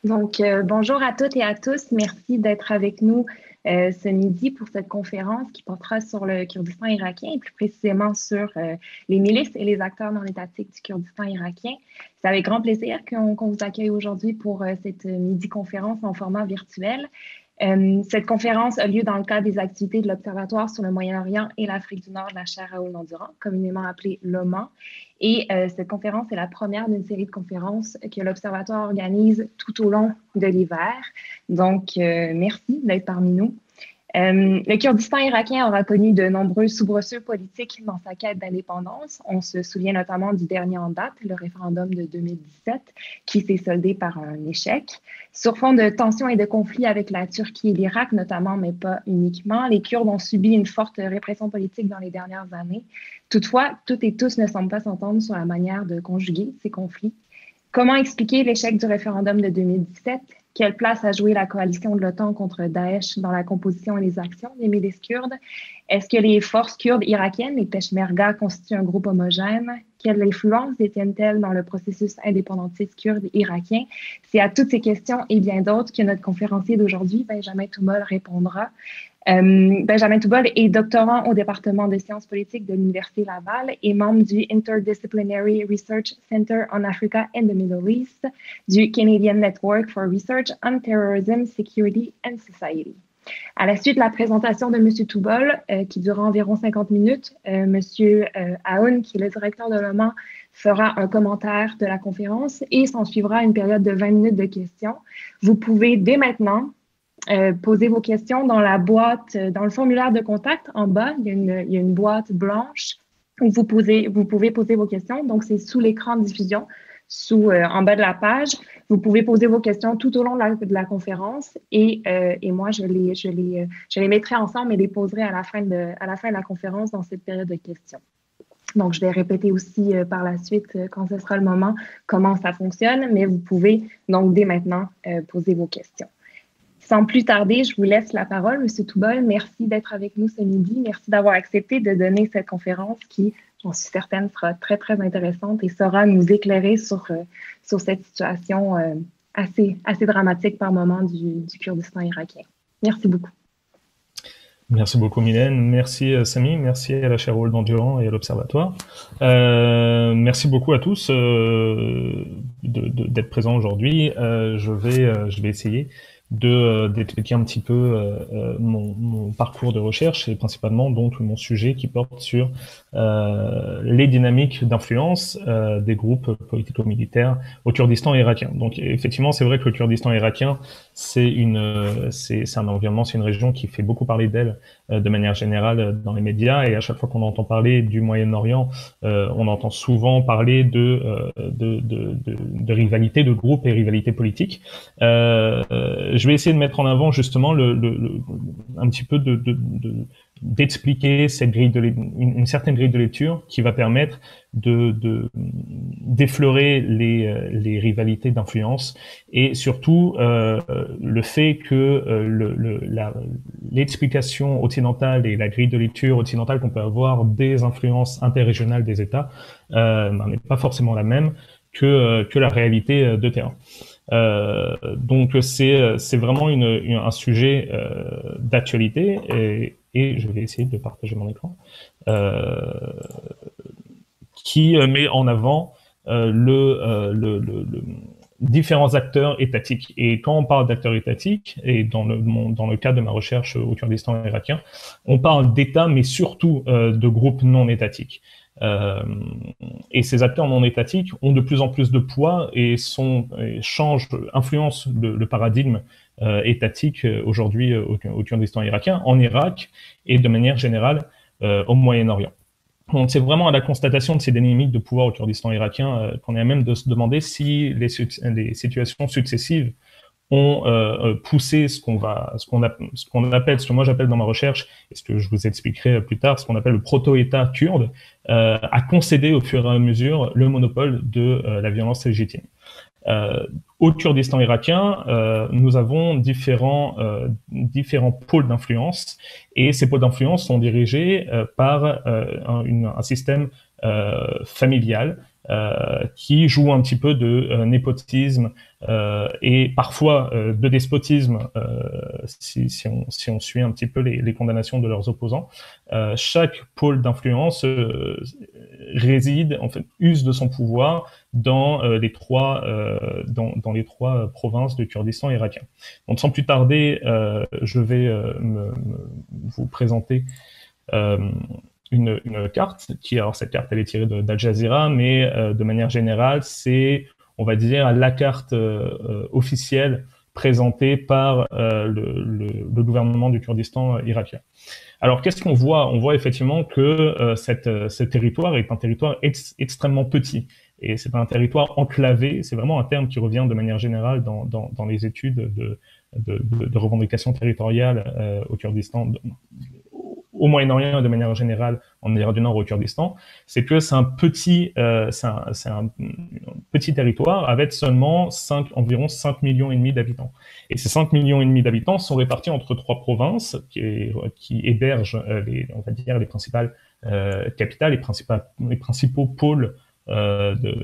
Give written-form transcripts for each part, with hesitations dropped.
Bonjour à toutes et à tous. Merci d'être avec nous ce midi pour cette conférence qui portera sur le Kurdistan irakien et plus précisément sur les milices et les acteurs non étatiques du Kurdistan irakien. C'est avec grand plaisir qu'on vous accueille aujourd'hui pour cette midi-conférence en format virtuel. Cette conférence a lieu dans le cadre des activités de l'Observatoire sur le Moyen-Orient et l'Afrique du Nord de la chaire Raoul Mandurand, communément appelée l'OMAN. Et cette conférence est la première d'une série de conférences que l'Observatoire organise tout au long de l'hiver. Merci d'être parmi nous. Le Kurdistan irakien aura connu de nombreux soubresauts politiques dans sa quête d'indépendance. On se souvient notamment du dernier en date, le référendum de 2017, qui s'est soldé par un échec. Sur fond de tensions et de conflits avec la Turquie et l'Irak notamment, mais pas uniquement, les Kurdes ont subi une forte répression politique dans les dernières années. Toutefois, toutes et tous ne semblent pas s'entendre sur la manière de conjuguer ces conflits. Comment expliquer l'échec du référendum de 2017? Quelle place a joué la coalition de l'OTAN contre Daesh dans la composition et les actions des milices kurdes? Est-ce que les forces kurdes irakiennes, les Peshmerga, constituent un groupe homogène? Quelle influence détiennent-elles dans le processus indépendantiste kurde irakien? C'est à toutes ces questions et bien d'autres que notre conférencier d'aujourd'hui, Benjamin Toumol, répondra. Benjamin Toubol est doctorant au département de sciences politiques de l'Université Laval et membre du Interdisciplinary Research Center on Africa and the Middle East du Canadian Network for Research on Terrorism, Security and Society. À la suite de la présentation de M. Toubol, qui durera environ 50 minutes, M. Aoun, qui est le directeur de l'OMAN, fera un commentaire de la conférence et s'en suivra une période de 20 minutes de questions. Vous pouvez dès maintenant posez vos questions dans la boîte, dans le formulaire de contact en bas. Il y a une boîte blanche où vous pouvez poser vos questions. Donc, c'est sous l'écran de diffusion, en bas de la page. Vous pouvez poser vos questions tout au long de la conférence et moi, je les mettrai ensemble et les poserai à la fin de la conférence dans cette période de questions. Donc, je vais répéter aussi par la suite, quand ce sera le moment, comment ça fonctionne, mais vous pouvez donc dès maintenant poser vos questions. Sans plus tarder, je vous laisse la parole, M. Toubol. Merci d'être avec nous ce midi. Merci d'avoir accepté de donner cette conférence qui, j'en suis certaine, sera très, très intéressante et saura nous éclairer sur cette situation assez dramatique par moment du Kurdistan irakien. Merci beaucoup. Merci beaucoup, Mylène. Merci, Samy. Merci à la chaire Raoul Mandurand et à l'Observatoire. Merci beaucoup à tous d'être présents aujourd'hui. Je vais essayer d'expliquer un petit peu mon parcours de recherche et principalement donc mon sujet qui porte sur les dynamiques d'influence des groupes politico-militaires au Kurdistan irakien. Donc effectivement, c'est vrai que le Kurdistan irakien, c'est un environnement, c'est une région qui fait beaucoup parler d'elle de manière générale dans les médias, et à chaque fois qu'on entend parler du Moyen-Orient, on entend souvent parler de rivalité de groupes et rivalité politique. Je vais essayer de mettre en avant justement un petit peu d'expliquer cette une certaine grille de lecture qui va permettre d'effleurer les rivalités d'influence et surtout le fait que l'explication occidentale et la grille de lecture occidentale qu'on peut avoir des influences interrégionales des États n'est pas forcément la même que la réalité de terrain. Donc c'est vraiment un sujet d'actualité et je vais essayer de partager mon écran qui met en avant différents acteurs étatiques. Et quand on parle d'acteurs étatiques, et dans le cadre de ma recherche au Kurdistan irakien, on parle d'États, mais surtout de groupes non étatiques. Et ces acteurs non étatiques ont de plus en plus de poids et influencent le paradigme étatique aujourd'hui au Kurdistan irakien, en Irak et de manière générale au Moyen-Orient. Donc c'est vraiment à la constatation de ces dynamiques de pouvoir au Kurdistan irakien qu'on est à même de se demander si les situations successives ont poussé ce qu'on appelle, ce que moi j'appelle dans ma recherche, et ce que je vous expliquerai plus tard, ce qu'on appelle le proto-État kurde, à concéder au fur et à mesure le monopole de la violence légitime. Au Kurdistan irakien, nous avons différents pôles d'influence, et ces pôles d'influence sont dirigés par un système familial qui joue un petit peu de népotisme et parfois de despotisme si on suit un petit peu les condamnations de leurs opposants. Chaque pôle d'influence réside, en fait, use de son pouvoir dans les trois provinces du Kurdistan irakien. Donc sans plus tarder, je vais vous présenter une carte alors cette carte elle est tirée d'Al Jazeera, mais de manière générale c'est, on va dire, la carte officielle présentée par le gouvernement du Kurdistan irakien. Alors qu'est-ce qu'on voit? On voit effectivement que ce territoire est un territoire extrêmement petit. Et c'est un territoire enclavé, c'est vraiment un terme qui revient de manière générale dans les études de revendication territoriale au Kurdistan, au Moyen-Orient et de manière générale en Irak du Nord au Kurdistan, c'est que c'est un petit territoire avec seulement environ 5 millions et demi d'habitants. Et ces 5 millions et demi d'habitants sont répartis entre trois provinces qui hébergent on va dire, les principales capitales, les principaux pôles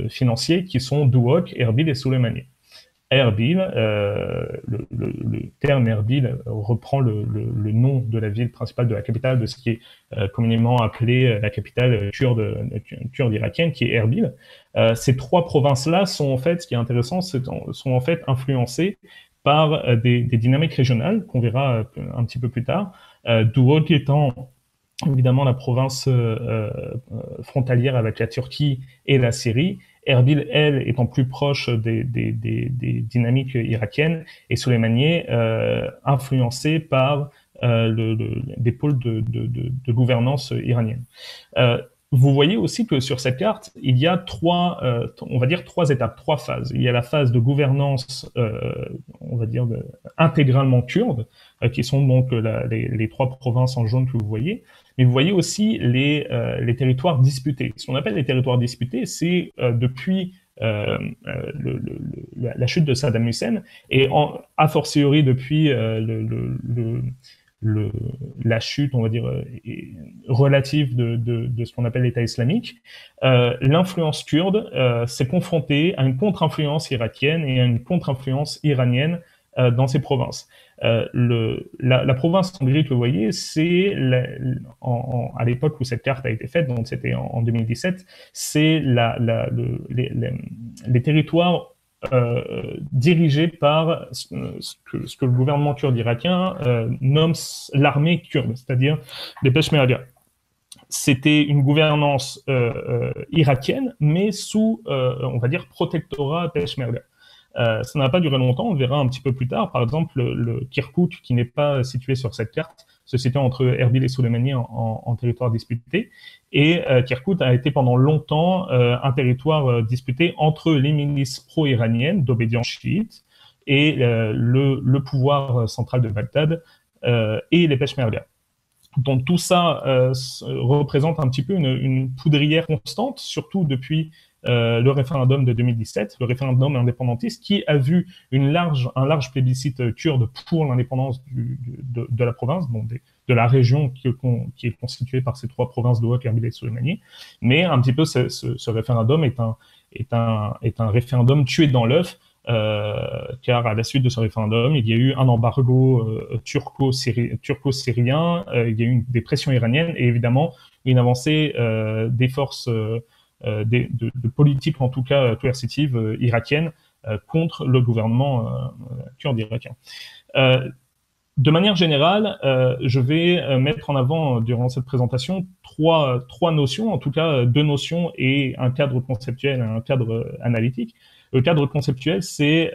financiers qui sont Duhok, Erbil et Suleymaniye. Erbil, le terme Erbil reprend le nom de la ville principale, de la capitale, de ce qui est communément appelé la capitale kurde irakienne, qui est Erbil. Ces trois provinces-là sont en fait, ce qui est intéressant, sont en fait influencées par des dynamiques régionales qu'on verra un petit peu plus tard. Duhok étant évidemment la province frontalière avec la Turquie et la Syrie. Erbil, elle, étant plus proche des dynamiques irakiennes, et Soleimani, influencé par des pôles de gouvernance iranienne. Vous voyez aussi que sur cette carte, il y a on va dire trois étapes, trois phases. Il y a la phase de gouvernance, on va dire, intégralement kurde, qui sont donc les trois provinces en jaune que vous voyez. Mais vous voyez aussi les territoires disputés. Ce qu'on appelle les territoires disputés, c'est depuis la chute de Saddam Hussein et a fortiori depuis la chute, on va dire, relative de ce qu'on appelle l'État islamique, l'influence kurde s'est confrontée à une contre-influence irakienne et à une contre-influence iranienne dans ces provinces. La province hongrie que vous voyez, c'est à l'époque où cette carte a été faite, donc c'était en 2017, c'est les territoires dirigés par ce que le gouvernement kurde irakien nomme l'armée kurde, c'est-à-dire les Peshmerga. C'était une gouvernance irakienne, mais sous, on va dire, protectorat Peshmerga. Ça n'a pas duré longtemps, on le verra un petit peu plus tard. Par exemple, le Kirkouk, qui n'est pas situé sur cette carte, se situe entre Erbil et Soleimani en territoire disputé. Et Kirkouk a été pendant longtemps un territoire disputé entre les milices pro-iraniennes d'obédience chiite et le pouvoir central de Bagdad et les Peshmerga. Donc tout ça représente un petit peu une poudrière constante, surtout depuis le référendum de 2017, le référendum indépendantiste, qui a vu un large plébiscite kurde pour l'indépendance de la province, donc de la région qui est constituée par ces trois provinces de Duhok, Erbil et Soleimani. Mais un petit peu ce référendum est un référendum tué dans l'œuf, car à la suite de ce référendum, il y a eu un embargo turco-syrien, il y a eu des pressions iraniennes et évidemment une avancée des forces de politique, en tout cas coercitive irakienne, contre le gouvernement kurde irakien. De manière générale, je vais mettre en avant durant cette présentation trois notions, en tout cas deux notions et un cadre conceptuel et un cadre analytique. Le cadre conceptuel, c'est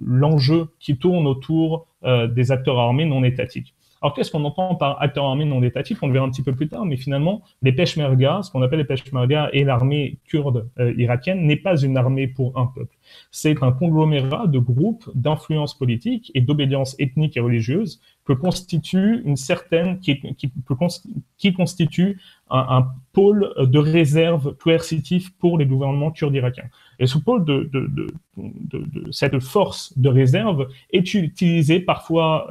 l'enjeu qui tourne autour des acteurs armés non étatiques. Alors, qu'est-ce qu'on entend par acteurs armés non étatiques? On le verra un petit peu plus tard, mais finalement, les Peshmerga, ce qu'on appelle les Peshmerga et l'armée kurde irakienne, n'est pas une armée pour un peuple. C'est un conglomérat de groupes d'influence politique et d'obédience ethnique et religieuse que constitue qui constitue un pôle de réserve coercitif pour les gouvernements kurdes irakiens. Et ce pôle cette force de réserve est utilisé parfois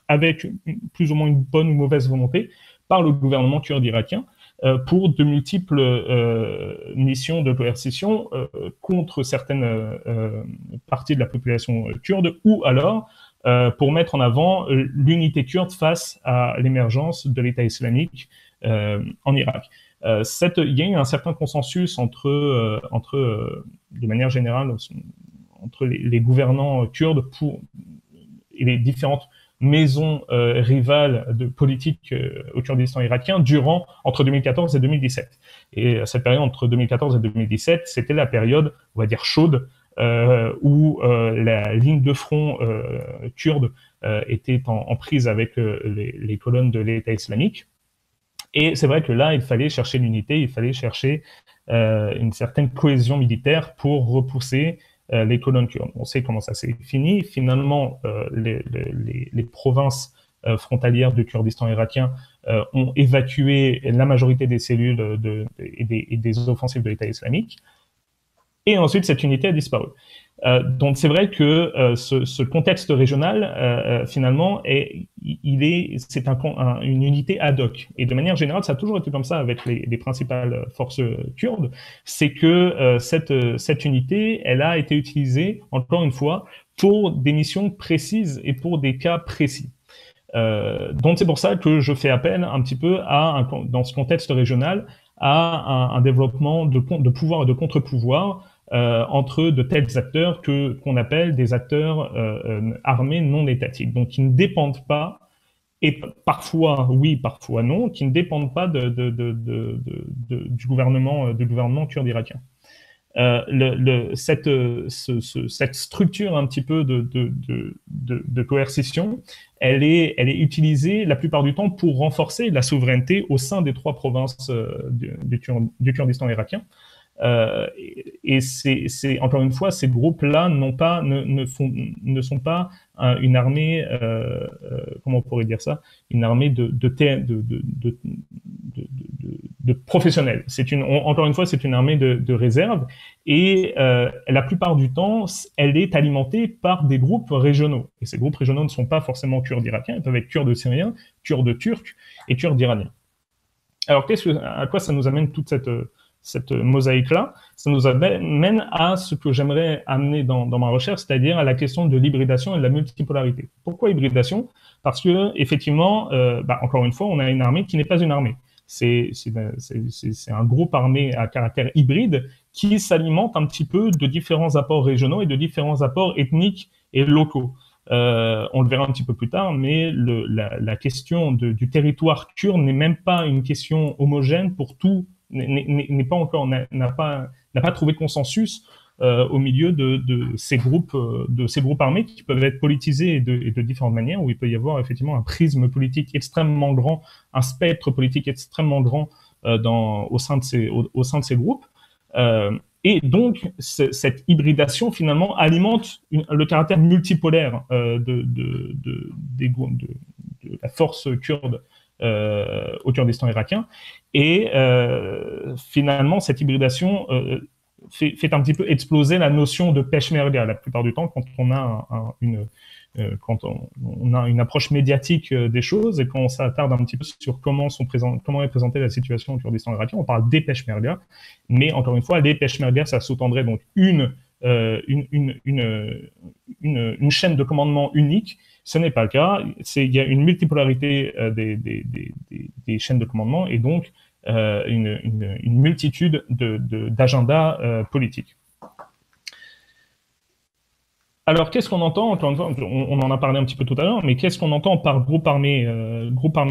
avec plus ou moins une bonne ou mauvaise volonté par le gouvernement kurde irakien, pour de multiples missions de coercition contre certaines parties de la population kurde, ou alors pour mettre en avant l'unité kurde face à l'émergence de l'État islamique en Irak. Il y a eu un certain consensus de manière générale, entre les gouvernants kurdes et les différentes maisons rivales de politique au Kurdistan irakien entre 2014 et 2017. Et cette période entre 2014 et 2017, c'était la période, on va dire, chaude, où la ligne de front kurde était en prise avec les colonnes de l'État islamique. Et c'est vrai que là, il fallait chercher l'unité, il fallait chercher une certaine cohésion militaire pour repousser les colonnes kurdes. On sait comment ça s'est fini. Finalement, les provinces frontalières du Kurdistan irakien ont évacué la majorité des cellules et des offensives de l'État islamique. Et ensuite, cette unité a disparu. Donc c'est vrai que ce contexte régional, finalement, c'est une unité ad hoc. Et de manière générale, ça a toujours été comme ça avec les principales forces kurdes, c'est que cette unité, elle a été utilisée, encore une fois, pour des missions précises et pour des cas précis. Donc c'est pour ça que je fais appel un petit peu dans ce contexte régional à un développement de pouvoir et de contre-pouvoir entre de tels acteurs qu'on appelle des acteurs armés non étatiques, donc qui ne dépendent pas, et parfois oui, parfois non, qui ne dépendent pas du gouvernement kurde irakien. Cette structure un petit peu de coercition, elle est utilisée la plupart du temps pour renforcer la souveraineté au sein des trois provinces du Kurdistan irakien. Et c'est encore une fois, ces groupes-là ne sont pas une armée, comment on pourrait dire ça, une armée de professionnels. Encore une fois, c'est une armée de réserve, et la plupart du temps, elle est alimentée par des groupes régionaux. Et ces groupes régionaux ne sont pas forcément kurdes irakiens, ils peuvent être kurdes syriens, kurdes turcs et kurdes iraniens. Alors, à quoi ça nous amène toute cette mosaïque-là? Ça nous amène à ce que j'aimerais amener dans ma recherche, c'est-à-dire à la question de l'hybridation et de la multipolarité. Pourquoi hybridation? Parce que, effectivement, encore une fois, on a une armée qui n'est pas une armée. C'est un groupe armé à caractère hybride qui s'alimente un petit peu de différents apports régionaux et de différents apports ethniques et locaux. On le verra un petit peu plus tard, mais la question du territoire kurde n'est même pas une question homogène pour tout, n'a pas trouvé consensus au milieu de ces groupes armés qui peuvent être politisés de différentes manières, où il peut y avoir effectivement un prisme politique extrêmement grand, un spectre politique extrêmement grand au sein de ces groupes. Et donc, cette hybridation, finalement, alimente le caractère multipolaire de la force kurde au Kurdistan irakien. Et finalement, cette hybridation fait un petit peu exploser la notion de peshmerga. La plupart du temps, quand on a une approche médiatique des choses et quand on s'attarde un petit peu sur comment est présentée la situation au Kurdistan irakien, on parle des peshmerga, mais encore une fois, les peshmerga, ça sous-tendrait donc une chaîne de commandement unique. Ce n'est pas le cas. Il y a une multipolarité des chaînes de commandement et donc une multitude d'agendas politiques. Alors, qu'est-ce qu'on entend? Encore une fois, on en a parlé un petit peu tout à l'heure, mais qu'est-ce qu'on entend par groupe armé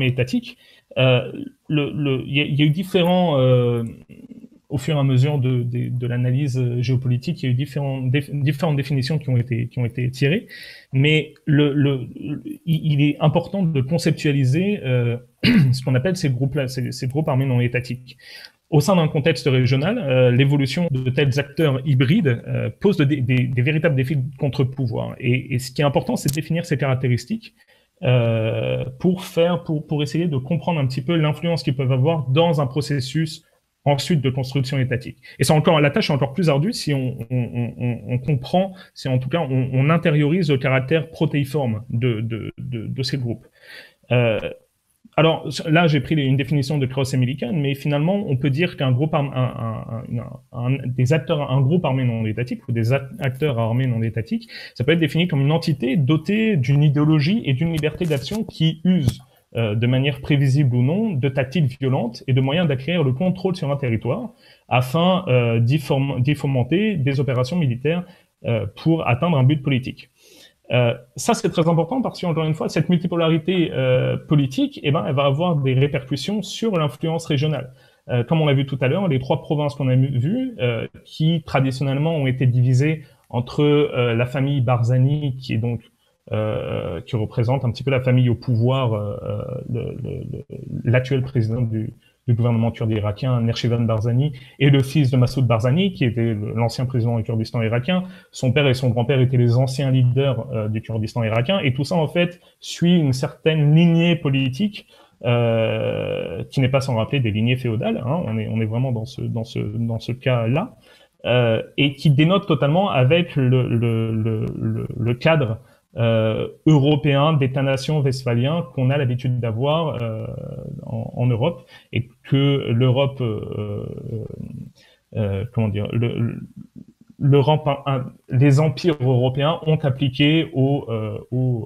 étatique? Il y a eu différents, au fur et à mesure de l'analyse géopolitique, il y a eu différentes définitions qui ont été tirées, mais il est important de conceptualiser ce qu'on appelle ces groupes armés non étatiques. Au sein d'un contexte régional, l'évolution de tels acteurs hybrides pose des véritables défis de contre-pouvoir. Et ce qui est important, c'est de définir ces caractéristiques pour essayer de comprendre un petit peu l'influence qu'ils peuvent avoir dans un processus ensuite de construction étatique. Et la tâche est encore plus ardue si on comprend, si en tout cas on intériorise le caractère protéiforme de ces groupes. Alors là, j'ai pris une définition de Krauss-Millikan, mais finalement, on peut dire qu'un groupe, un groupe armé non étatique ou des acteurs armés non étatiques, ça peut être défini comme une entité dotée d'une idéologie et d'une liberté d'action qui use de manière prévisible ou non, de tactiques violentes et de moyens d'acquérir le contrôle sur un territoire afin d'y fomenter des opérations militaires pour atteindre un but politique. Ça, c'est très important parce que, encore une fois, cette multipolarité politique, eh ben, elle va avoir des répercussions sur l'influence régionale. Comme on l'a vu tout à l'heure, les 3 provinces qu'on a vues, qui traditionnellement ont été divisées entre la famille Barzani, qui est donc qui représente un petit peu la famille au pouvoir, l'actuel président du gouvernement kurde irakien, Nerchivan Barzani, et le fils de Massoud Barzani, qui était l'ancien président du Kurdistan irakien. Son père et son grand-père étaient les anciens leaders du Kurdistan irakien, et tout ça, en fait, suit une certaine lignée politique qui n'est pas sans rappeler des lignées féodales. Hein. On est vraiment dans ce cas-là, et qui dénote totalement avec le cadre européen d'État-nation westphalien qu'on a l'habitude d'avoir en Europe, et que l'Europe, comment dire, les empires européens ont appliqué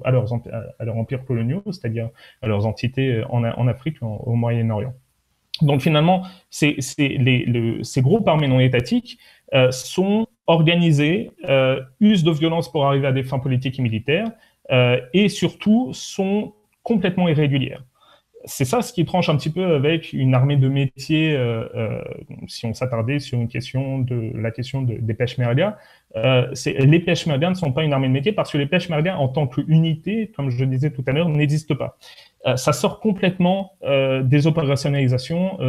à leurs empires coloniaux, c'est-à-dire à leurs entités en Afrique, au Moyen-Orient. Donc finalement, ces groupes armés non étatiques sont organisés, usent de violence pour arriver à des fins politiques et militaires, et surtout sont complètement irrégulières. C'est ça ce qui tranche un petit peu avec une armée de métier, si on s'attardait sur la question des Peshmerga. Les Peshmerga ne sont pas une armée de métier parce que les Peshmerga, en tant qu'unité, comme je disais tout à l'heure, n'existent pas. Ça sort complètement des opérationnalisations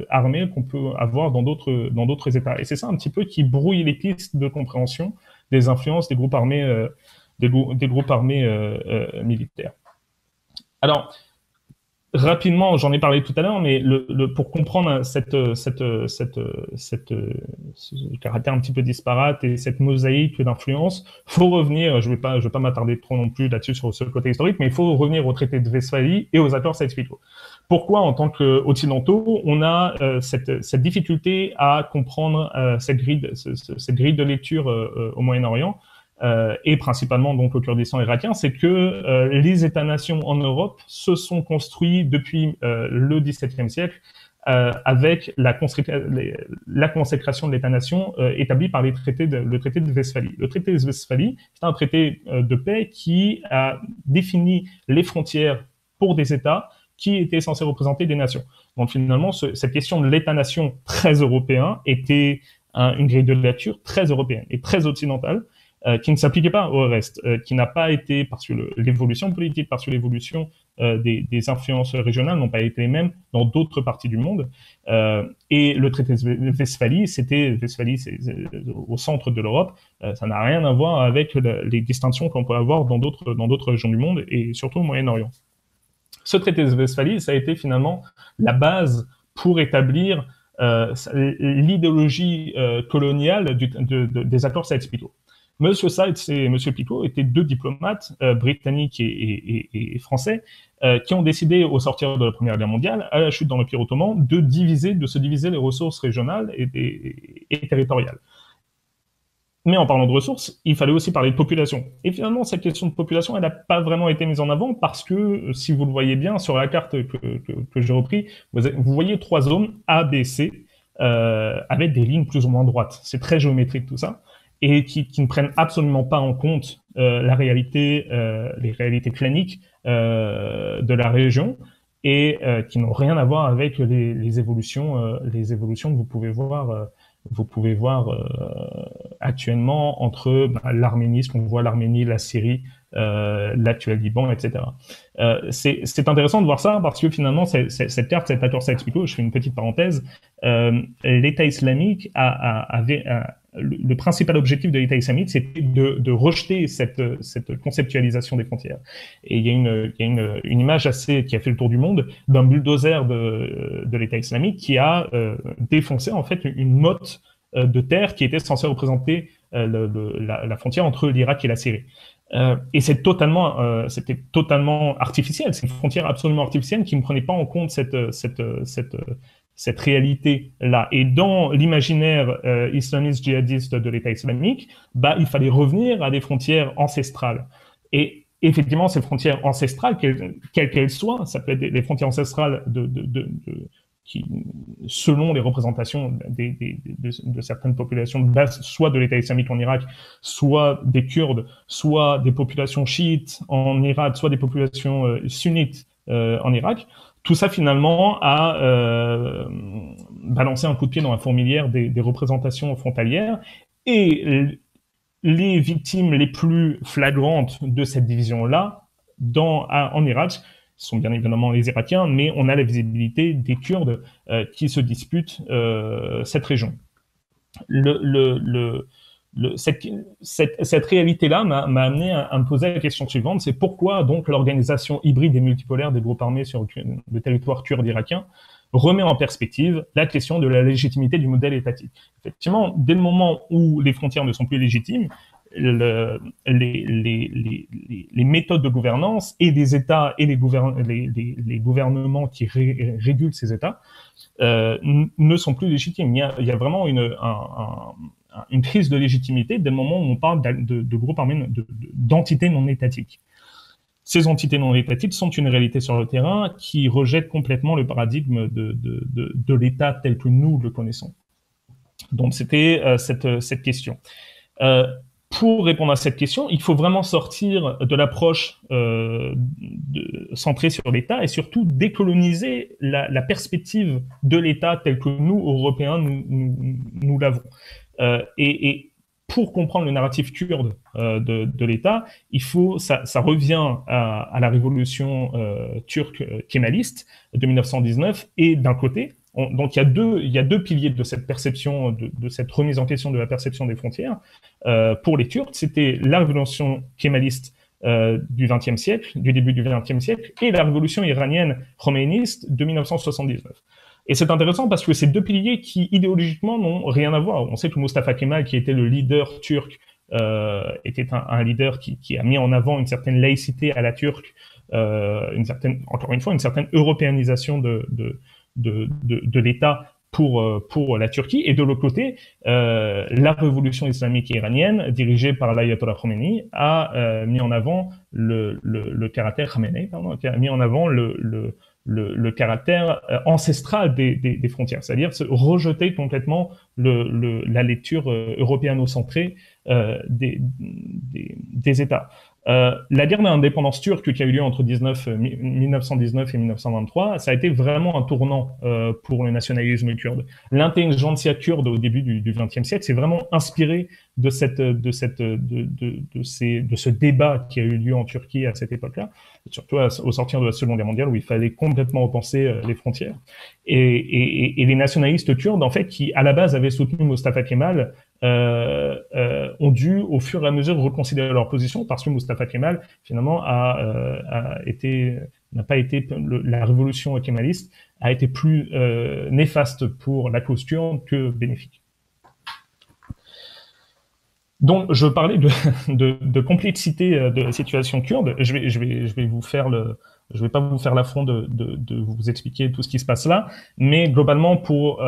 armées qu'on peut avoir dans d'autres États. Et c'est ça un petit peu qui brouille les pistes de compréhension des influences des groupes armés, militaires. Alors, rapidement, j'en ai parlé tout à l'heure, mais pour comprendre ce caractère un petit peu disparate et cette mosaïque d'influence, faut revenir, je vais pas m'attarder trop non plus là-dessus sur ce côté historique, mais il faut revenir au traité de Westphalie et aux accords Sykes-Picot. Pourquoi, en tant qu'occidentaux, on a cette difficulté à comprendre cette grille de lecture au Moyen-Orient, et principalement donc au Kurdistan irakien, c'est que les États-nations en Europe se sont construits depuis le XVIIe siècle avec la consécration de l'État-nation établie par le traité de Westphalie. Le traité de Westphalie, c'est un traité de paix qui a défini les frontières pour des États qui étaient censés représenter des nations. Donc finalement, cette question de l'État-nation très européen était une grille de lecture très européenne et très occidentale, qui ne s'appliquait pas au reste, qui n'a pas été, parce que l'évolution politique, parce que l'évolution des influences régionales n'ont pas été les mêmes dans d'autres parties du monde. Et le traité de Westphalie, c'est au centre de l'Europe, ça n'a rien à voir avec les distinctions qu'on peut avoir dans d'autres régions du monde, et surtout au Moyen-Orient. Ce traité de Westphalie, ça a été finalement la base pour établir l'idéologie coloniale des accords Sykes-Picot. Monsieur Sykes et Monsieur Picot étaient 2 diplomates britanniques et français qui ont décidé, au sortir de la Première Guerre mondiale, à la chute dans l'Empire ottoman, de se diviser les ressources régionales et territoriales. Mais en parlant de ressources, il fallait aussi parler de population. Et finalement, cette question de population, elle n'a pas vraiment été mise en avant parce que, si vous le voyez bien sur la carte que j'ai repris, vous voyez 3 zones A, B, C, avec des lignes plus ou moins droites. C'est très géométrique tout ça, et qui ne prennent absolument pas en compte les réalités claniques de la région, et qui n'ont rien à voir avec les évolutions que vous pouvez voir actuellement entre l'Arménie, ce qu'on voit, l'Arménie, la Syrie, l'actuel Liban, etc. C'est intéressant de voir ça parce que finalement, cette carte, cet accord Sykes-Picot, je fais une petite parenthèse, l'État islamique avait le principal objectif de l'État islamique, c'était de rejeter cette conceptualisation des frontières. Et il y a une image qui a fait le tour du monde d'un bulldozer de l'État islamique qui a défoncé en fait une motte de terre qui était censée représenter la frontière entre l'Irak et la Syrie. Et c'était totalement artificiel. C'est une frontière absolument artificielle qui ne prenait pas en compte cette réalité-là. Et dans l'imaginaire islamiste djihadiste de l'État islamique, il fallait revenir à des frontières ancestrales. Et effectivement, ces frontières ancestrales, quelles qu'elles soient, ça peut être des frontières ancestrales qui, selon les représentations de certaines populations de base, soit de l'État islamique en Irak, soit des Kurdes, soit des populations chiites en Irak, soit des populations sunnites en Irak, tout ça finalement a balancé un coup de pied dans la fourmilière des représentations frontalières, et les victimes les plus flagrantes de cette division-là en Irak sont bien évidemment les Irakiens, mais on a la visibilité des Kurdes qui se disputent cette région. Cette réalité-là m'a amené à me poser la question suivante, c'est pourquoi donc l'organisation hybride et multipolaire des groupes armés sur le territoire kurde irakien remet en perspective la question de la légitimité du modèle étatique. Effectivement, dès le moment où les frontières ne sont plus légitimes, les méthodes de gouvernance et des États et les gouvernements qui régulent ces États ne sont plus légitimes. Il y a vraiment une crise de légitimité dès le moment où on parle de groupes armés, d'entités non étatiques. Ces entités non étatiques sont une réalité sur le terrain qui rejette complètement le paradigme de l'État tel que nous le connaissons. Donc c'était cette question. Pour répondre à cette question, il faut vraiment sortir de l'approche centrée sur l'État et surtout décoloniser la perspective de l'État tel que nous, Européens, nous l'avons. Et pour comprendre le narratif kurde de l'État, ça revient à la révolution turque kémaliste de 1919, et d'un côté, donc il y a deux piliers de cette perception, de cette remise en question de la perception des frontières. Pour les Turcs, c'était la révolution kémaliste du XXe siècle, du début du XXe siècle, et la révolution iranienne khomeiniste de 1979. Et c'est intéressant parce que ces deux piliers qui, idéologiquement, n'ont rien à voir. On sait que Mustafa Kemal, qui était le leader turc, était un leader qui a mis en avant une certaine laïcité à la turque, encore une fois, une certaine européanisation de l'État pour la Turquie. Et de l'autre côté, la révolution islamique iranienne, dirigée par l'ayatollah Khomeini, a mis en avant le caractère Khamenei, pardon, qui a mis en avant le caractère ancestral des frontières, c'est-à-dire rejeter complètement la lecture européano-centrée des États. La guerre d'indépendance turque qui a eu lieu entre 1919 et 1923, ça a été vraiment un tournant pour le nationalisme kurde. L'intelligentsia kurde au début du XXe siècle s'est vraiment inspirée de ce débat qui a eu lieu en Turquie à cette époque-là, surtout au sortir de la Seconde Guerre mondiale où il fallait complètement repenser les frontières. Et les nationalistes kurdes, en fait, qui à la base avaient soutenu Mustafa Kemal, ont dû au fur et à mesure reconsidérer leur position parce que Mustafa Kemal finalement la révolution kémaliste a été plus néfaste pour la cause kurde que bénéfique. Donc, je parlais de complexité de la situation kurde. Je vais pas vous faire l'affront de vous expliquer tout ce qui se passe là, mais globalement, pour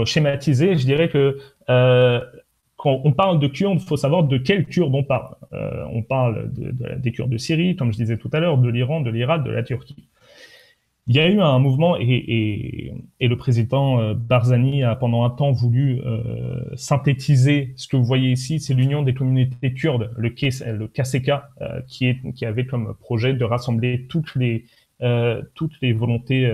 schématiser, je dirais que quand on parle de Kurdes, il faut savoir de quels Kurdes on parle. On parle des Kurdes de Syrie, comme je disais tout à l'heure, de l'Iran, de l'Irak, de la Turquie. Il y a eu un mouvement, et le président Barzani a pendant un temps voulu synthétiser ce que vous voyez ici, c'est l'Union des communautés kurdes, le KCK, qui avait comme projet de rassembler toutes les volontés,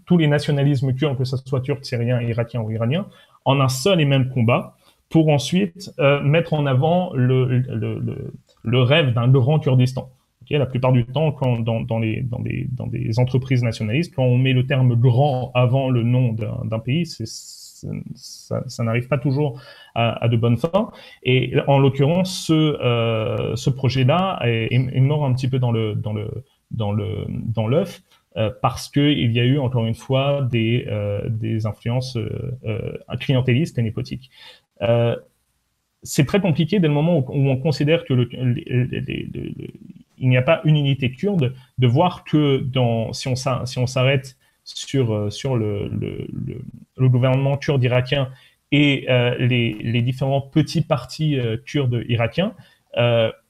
tous les nationalismes kurdes, que ce soit turc, syrien, irakien ou iranien, en un seul et même combat, pour ensuite mettre en avant le rêve d'un grand Kurdistan. Okay, la plupart du temps, dans des entreprises nationalistes, quand on met le terme grand avant le nom d'un pays, ça n'arrive pas toujours à de bonnes fins. Et en l'occurrence, ce projet-là est mort un petit peu dans l'œuf. Parce qu'il y a eu, encore une fois, des influences clientélistes et népotiques. c'est très compliqué dès le moment où on considère que il n'y a pas une unité kurde, de voir que si on s'arrête sur le gouvernement kurde irakien et les différents petits partis kurdes irakiens,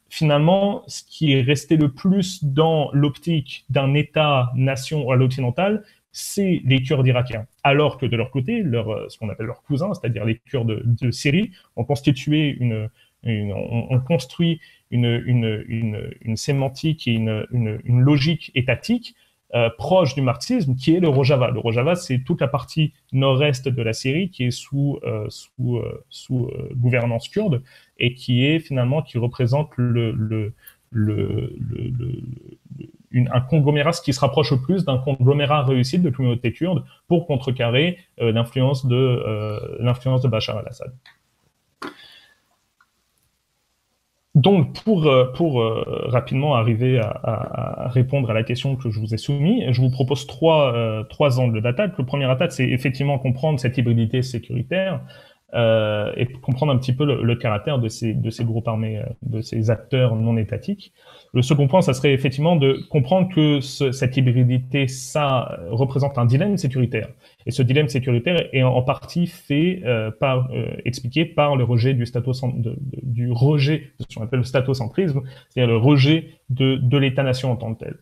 finalement, ce qui est resté le plus dans l'optique d'un État-nation à l'occidental, c'est les Kurdes irakiens. Alors que de leur côté, ce qu'on appelle leurs cousins, c'est-à-dire les Kurdes de Syrie, ont constitué ont construit une sémantique et une logique étatique proche du marxisme, qui est le Rojava. Le Rojava, c'est toute la partie nord-est de la Syrie qui est sous gouvernance kurde et qui représente un conglomérat, ce qui se rapproche le plus d'un conglomérat réussi de communauté kurde pour contrecarrer l'influence de Bachar al-Assad. Donc, pour rapidement arriver à répondre à la question que je vous ai soumise, je vous propose trois angles d'attaque. Le premier attaque, c'est effectivement comprendre cette hybridité sécuritaire et comprendre un petit peu le caractère de ces groupes armés, de ces acteurs non étatiques. Le second point, ça serait effectivement de comprendre que cette hybridité, ça représente un dilemme sécuritaire. Et ce dilemme sécuritaire est en partie expliqué par le rejet du rejet de ce qu'on appelle le statocentrisme, c'est-à-dire le rejet de l'État-nation en tant que tel.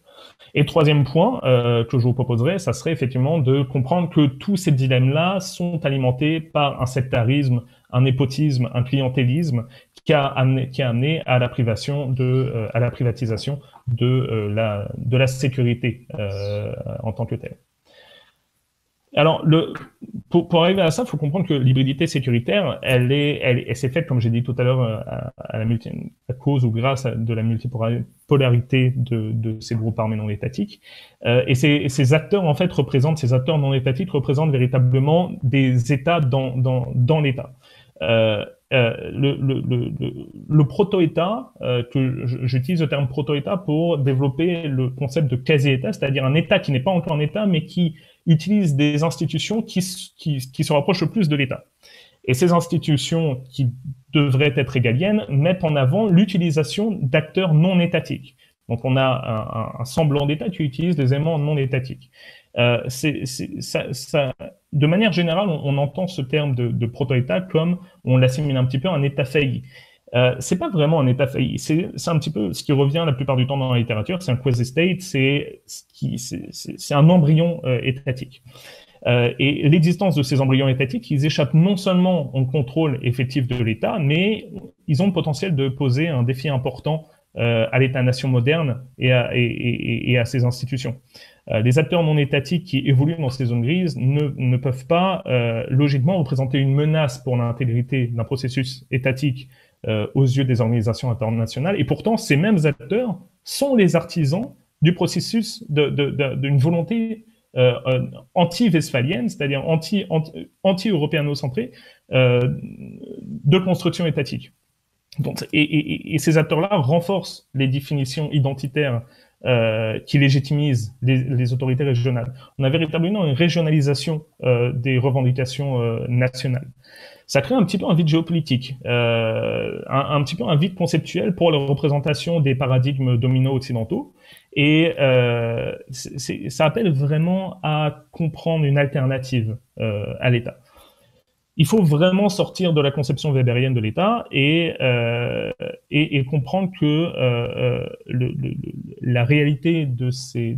Et troisième point que je vous proposerais, ça serait effectivement de comprendre que tous ces dilemmes-là sont alimentés par un sectarisme, un népotisme, un clientélisme qui a amené à la privatisation de la sécurité en tant que telle. Alors, pour arriver à ça, il faut comprendre que l'hybridité sécuritaire, elle s'est faite, comme j'ai dit tout à l'heure, à cause ou grâce de la multipolarité de ces groupes armés non étatiques. Et ces acteurs, en fait, ces acteurs non étatiques représentent véritablement des États dans l'État. Le proto-État, que j'utilise le terme proto-État pour développer le concept de quasi-État, c'est-à-dire un État qui n'est pas encore un État, mais qui utilise des institutions qui se rapprochent le plus de l'État. Et ces institutions qui devraient être égaliennes mettent en avant l'utilisation d'acteurs non étatiques. Donc on a un semblant d'État qui utilise des éléments non étatiques. De manière générale, on entend ce terme de proto-État comme on l'assimile un petit peu à un État failli. C'est pas vraiment un État failli. C'est un petit peu ce qui revient la plupart du temps dans la littérature. C'est un quasi-state. C'est un embryon étatique. Et l'existence de ces embryons étatiques, ils échappent non seulement au contrôle effectif de l'État, mais ils ont le potentiel de poser un défi important à l'État-nation moderne et à ses institutions. Les acteurs non étatiques qui évoluent dans ces zones grises ne peuvent pas logiquement représenter une menace pour l'intégrité d'un processus étatique aux yeux des organisations internationales. Et pourtant, ces mêmes acteurs sont les artisans du processus d'une volonté anti-westphalienne, c'est-à-dire anti-européano-centrée de construction étatique. Donc, et ces acteurs-là renforcent les définitions identitaires qui légitimisent les autorités régionales. On a véritablement une régionalisation des revendications nationales. Ça crée un petit peu un vide géopolitique, un petit peu un vide conceptuel pour la représentation des paradigmes dominants occidentaux. Et ça appelle vraiment à comprendre une alternative à l'État. Il faut vraiment sortir de la conception weberienne de l'État et comprendre que la réalité de ces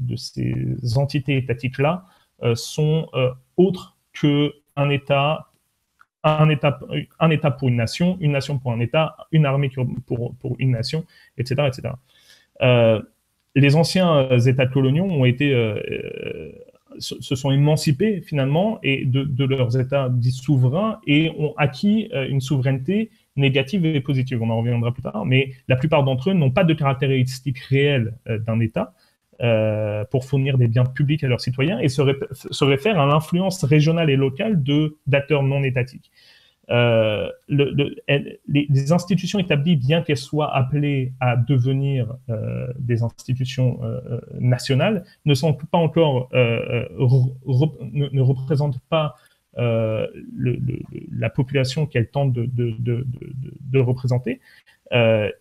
entités étatiques-là sont autres qu'un État, un État pour une nation pour un État, une armée pour une nation, etc., etc. Les anciens États coloniaux ont se sont émancipés finalement et de leurs États dits souverains et ont acquis une souveraineté négative et positive. On en reviendra plus tard, mais la plupart d'entre eux n'ont pas de caractéristiques réelles d'un État pour fournir des biens publics à leurs citoyens et se réfèrent à l'influence régionale et locale d'acteurs non étatiques. Les institutions établies, bien qu'elles soient appelées à devenir des institutions nationales, ne sont pas encore, ne représentent pas la population qu'elle tente de représenter,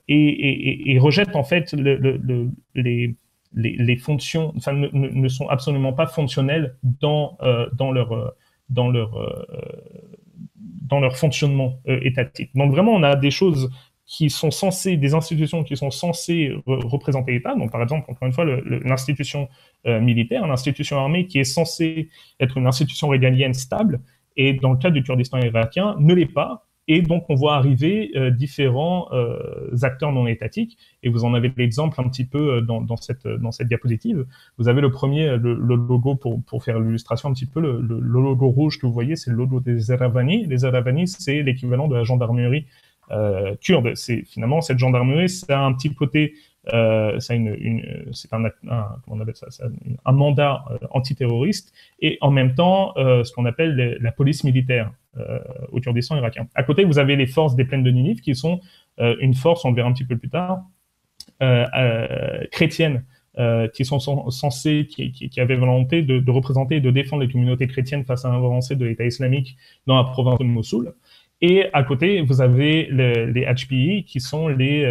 et rejette en fait les fonctions, enfin ne sont absolument pas fonctionnelles dans leur fonctionnement étatique. Donc vraiment, on a des choses qui sont censées, des institutions qui sont censées représenter l'État. Donc par exemple, encore une fois, l'institution militaire, l'institution armée qui est censée être une institution régalienne stable, et dans le cas du Kurdistan irakien, ne l'est pas. Et donc, on voit arriver différents acteurs non étatiques. Et vous en avez l'exemple un petit peu dans cette diapositive. Vous avez le premier, le logo, pour faire l'illustration un petit peu, le logo rouge que vous voyez, c'est le logo des Eravani. Les Eravani, c'est l'équivalent de la gendarmerie kurde. C'est finalement, cette gendarmerie, ça a un petit côté, c'est comment on appelle ça, un mandat antiterroriste, et en même temps, ce qu'on appelle la police militaire au Kurdistan irakien. À côté, vous avez les forces des plaines de Ninive, qui sont une force, on le verra un petit peu plus tard, chrétienne, qui sont censées, qui avaient volonté de représenter et de défendre les communautés chrétiennes face à l'avancée de l'État islamique dans la province de Mossoul. Et à côté, vous avez les HPI, qui sont les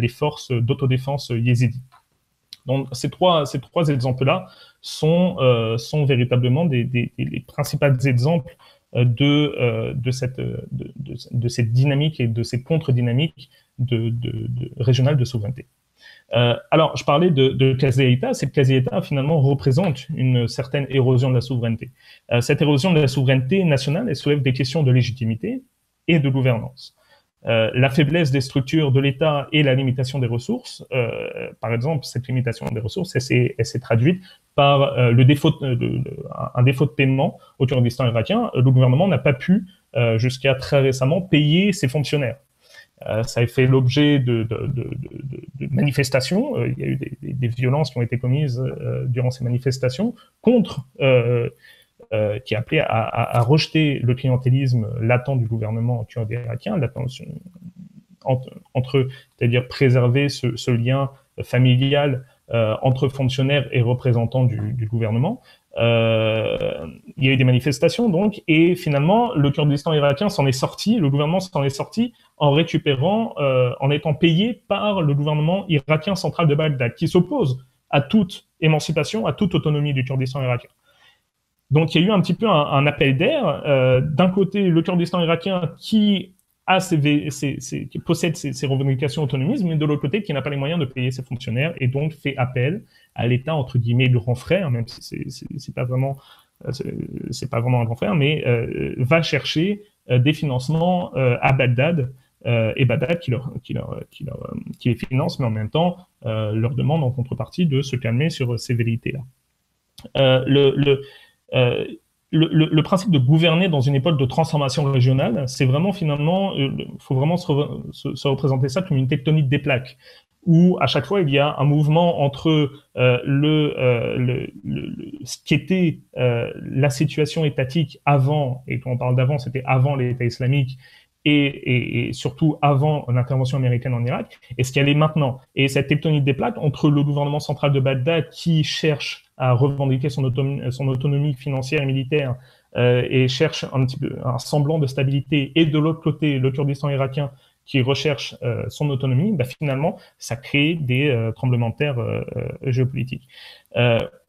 forces d'autodéfense yézidis. Donc, ces trois exemples-là sont véritablement les principaux exemples de cette dynamique et de ces contre-dynamiques régionales de souveraineté. Alors, je parlais de quasi-État. Cette quasi-État, finalement, représente une certaine érosion de la souveraineté. Cette érosion de la souveraineté nationale, elle soulève des questions de légitimité et de gouvernance. La faiblesse des structures de l'État et la limitation des ressources, par exemple, cette limitation des ressources, elle s'est traduite par un défaut de paiement au Kurdistan irakien. Le gouvernement n'a pas pu, jusqu'à très récemment, payer ses fonctionnaires. Ça a fait l'objet de manifestations. Il y a eu des violences qui ont été commises durant ces manifestations qui appelaient à rejeter le clientélisme latent du gouvernement kurde irakien, c'est-à-dire préserver ce lien familial entre fonctionnaires et représentants du gouvernement. Il y a eu des manifestations, donc, et finalement, le Kurdistan irakien s'en est sorti, le gouvernement s'en est sorti en récupérant, en étant payé par le gouvernement irakien central de Bagdad, qui s'oppose à toute émancipation, à toute autonomie du Kurdistan irakien. Donc, il y a eu un petit peu un appel d'air. D'un côté, le Kurdistan irakien qui possède ses revendications autonomistes, mais de l'autre côté, qui n'a pas les moyens de payer ses fonctionnaires et donc fait appel à l'État, entre guillemets, grand frère, même si c'est pas vraiment un grand frère, mais va chercher des financements à Bagdad, et Bagdad qui les finance, mais en même temps leur demande en contrepartie de se calmer sur ces velléités-là. Le principe de gouverner dans une époque de transformation régionale, c'est vraiment finalement, faut vraiment se représenter ça comme une tectonique des plaques, où à chaque fois il y a un mouvement entre ce qu'était la situation étatique avant, et quand on parle d'avant, c'était avant l'État islamique, et surtout avant l'intervention américaine en Irak, et ce qu'elle est maintenant. Et cette tectonique des plaques entre le gouvernement central de Bagdad qui cherche à revendiquer son autonomie financière et militaire et cherche un semblant de stabilité, et de l'autre côté, le Kurdistan irakien qui recherche son autonomie, bah, finalement, ça crée des tremblements de terre géopolitiques.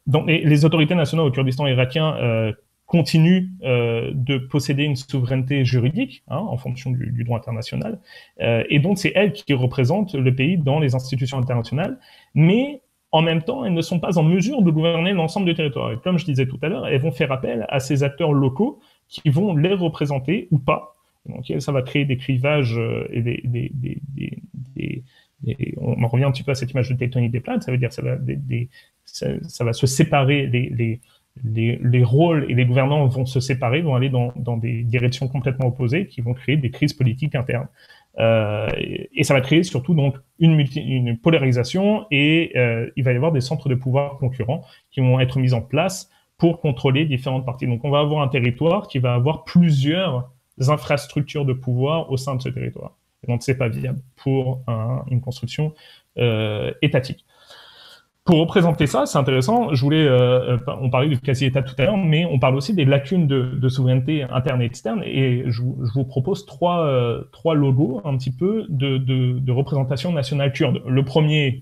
Donc, les autorités nationales au Kurdistan irakien continuent de posséder une souveraineté juridique en fonction du droit international, et donc c'est elles qui représentent le pays dans les institutions internationales, mais en même temps, elles ne sont pas en mesure de gouverner l'ensemble du territoire. Et comme je disais tout à l'heure, elles vont faire appel à ces acteurs locaux qui vont les représenter ou pas. Donc ça va créer des clivages et on en revient un petit peu à cette image de tectonique des plaques. Ça veut dire que ça va se séparer, les rôles et les gouvernants vont se séparer, vont aller dans des directions complètement opposées qui vont créer des crises politiques internes. Et ça va créer surtout donc une polarisation, et il va y avoir des centres de pouvoir concurrents qui vont être mis en place pour contrôler différentes parties. Donc on va avoir un territoire qui va avoir plusieurs infrastructures de pouvoir au sein de ce territoire. Et donc c'est pas viable pour une construction étatique. Pour représenter ça, c'est intéressant. On parlait du quasi-État tout à l'heure, mais on parle aussi des lacunes de souveraineté interne et externe. Et je vous propose trois logos un petit peu de représentation nationale kurde. Le premier,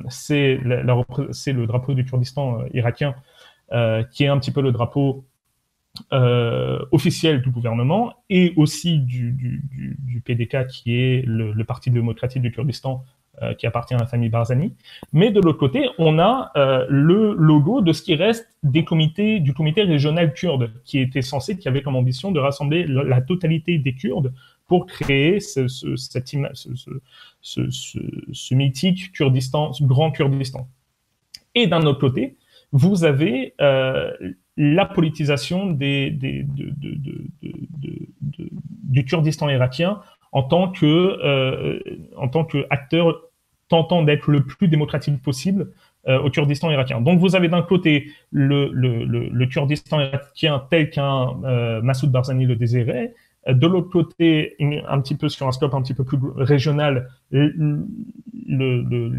c'est le drapeau du Kurdistan irakien, qui est un petit peu le drapeau officiel du gouvernement, et aussi du PDK, qui est le Parti démocratique du Kurdistan, qui appartient à la famille Barzani. Mais de l'autre côté, on a le logo de ce qui reste du comité régional kurde, qui avait comme ambition de rassembler la totalité des Kurdes pour créer ce mythique Kurdistan, ce grand Kurdistan. Et d'un autre côté, vous avez la politisation du Kurdistan irakien en tant qu'acteur tentant d'être le plus démocratique possible au Kurdistan irakien. Donc vous avez d'un côté le Kurdistan irakien tel qu'un Massoud Barzani le désirait, de l'autre côté, un petit peu sur un scope un petit peu plus régional,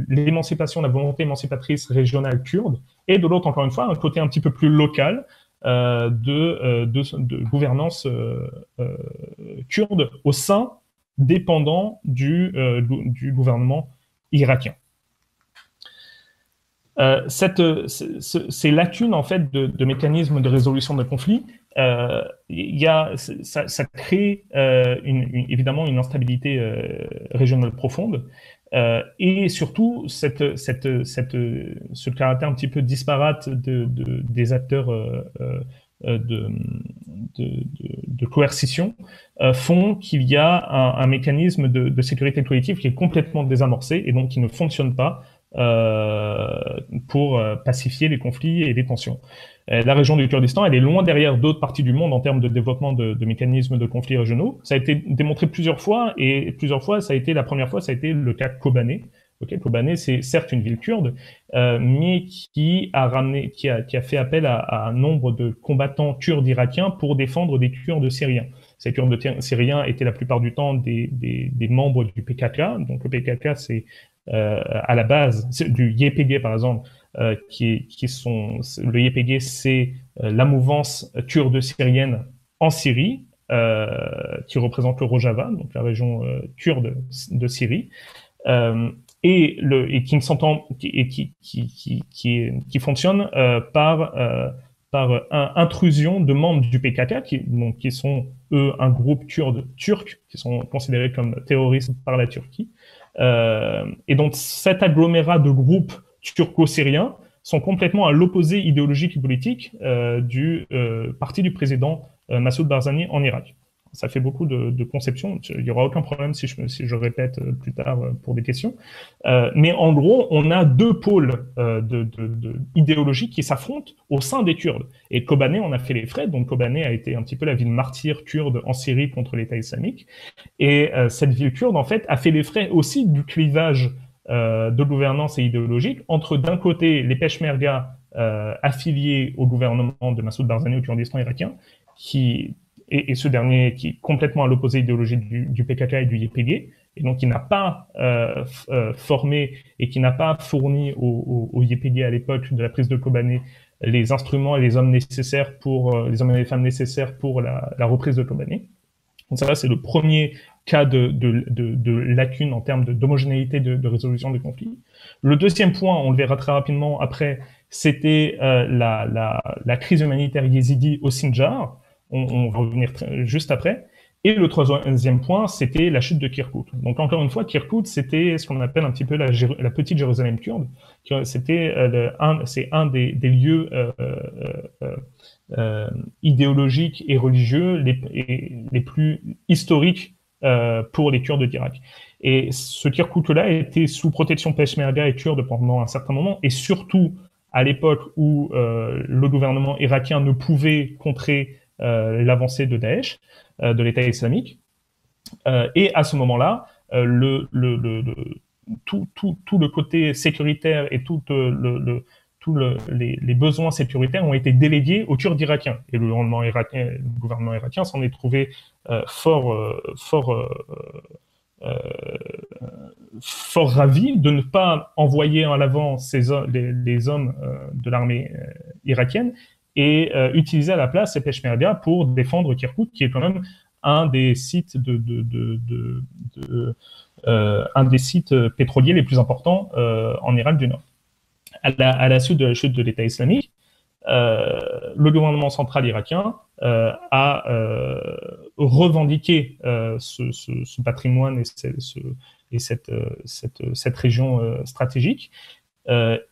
l'émancipation, la volonté émancipatrice régionale kurde, et de l'autre, encore une fois, un côté un petit peu plus local de gouvernance kurde au sein dépendant du gouvernement irakien. Ces lacunes en fait de mécanismes de résolution de conflits, ça crée évidemment une instabilité régionale profonde, et surtout ce caractère un petit peu disparate des acteurs de coercition font qu'il y a un mécanisme de sécurité collective qui est complètement désamorcé et donc qui ne fonctionne pas pour pacifier les conflits et les tensions. La région du Kurdistan, elle est loin derrière d'autres parties du monde en termes de développement de mécanismes de conflits régionaux. Ça a été démontré plusieurs fois, et plusieurs fois, la première fois, ça a été le cas Kobané. Okay, Kobané, c'est certes une ville kurde, mais qui a fait appel à un nombre de combattants kurdes irakiens pour défendre des Kurdes syriens. Ces Kurdes syriens étaient la plupart du temps des membres du PKK. Donc le PKK, c'est à la base du YPG, par exemple, le YPG, c'est la mouvance kurde syrienne en Syrie, qui représente le Rojava, donc la région kurde de Syrie, et qui fonctionne par intrusion de membres du PKK, qui sont eux un groupe kurde turc, qui sont considérés comme terroristes par la Turquie. Et donc cet agglomérat de groupes turco-syriens sont complètement à l'opposé idéologique et politique du parti du président Massoud Barzani en Irak. Ça fait beaucoup de conceptions. Il n'y aura aucun problème si je répète plus tard pour des questions. Mais en gros, on a deux pôles idéologiques qui s'affrontent au sein des Kurdes. Et Kobané en a fait les frais. Donc Kobané a été un petit peu la ville martyre kurde en Syrie contre l'État islamique. Et cette ville kurde, en fait, a fait les frais aussi du clivage de gouvernance et idéologique entre, d'un côté, les Peshmerga affiliés au gouvernement de Massoud Barzani au Kurdistan irakien, et ce dernier qui est complètement à l'opposé idéologique du PKK et du YPG, et donc qui n'a pas formé et qui n'a pas fourni au YPG à l'époque de la prise de Kobané les instruments et les hommes nécessaires les hommes et les femmes nécessaires pour la reprise de Kobané. Donc ça, c'est le premier cas de lacune en termes d'homogénéité de résolution des conflits. Le deuxième point, on le verra très rapidement après, c'était la crise humanitaire yézidi au Sinjar. On va revenir juste après. Et le troisième point, c'était la chute de Kirkouk. Donc encore une fois, Kirkouk, c'était ce qu'on appelle un petit peu la petite Jérusalem kurde. C'est un des lieux idéologiques et religieux les plus historiques pour les Kurdes d'Irak. Et ce Kirkouk-là était sous protection peshmerga et kurde pendant un certain moment, et surtout à l'époque où le gouvernement irakien ne pouvait contrer l'avancée de Daesh, de l'État islamique. Et à ce moment-là, tout le côté sécuritaire et les besoins sécuritaires ont été délégués aux Kurdes irakiens. Et le gouvernement irakien s'en est trouvé fort fort ravis de ne pas envoyer en avant les hommes de l'armée irakienne et utiliser à la place ces Peshmerga pour défendre Kirkouk, qui est quand même un des sites un des sites pétroliers les plus importants en Irak du Nord. À la suite de la chute de l'État islamique, le gouvernement central irakien a revendiqué ce patrimoine et cette région stratégique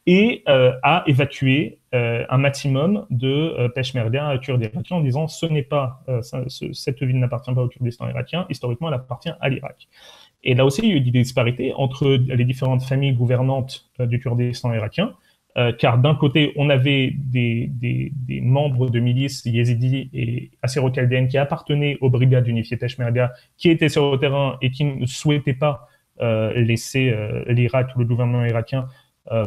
et a évacué un maximum de Peshmerga kurdes irakiens en disant cette ville n'appartient pas au Kurdistan irakien, historiquement elle appartient à l'Irak. Et là aussi, il y a eu des disparités entre les différentes familles gouvernantes du Kurdistan irakien, car d'un côté, on avait des membres de milices yézidis et assyro-chaldéennes qui appartenaient aux brigades unifiées Peshmerga, qui étaient sur le terrain et qui ne souhaitaient pas laisser l'Irak ou le gouvernement irakien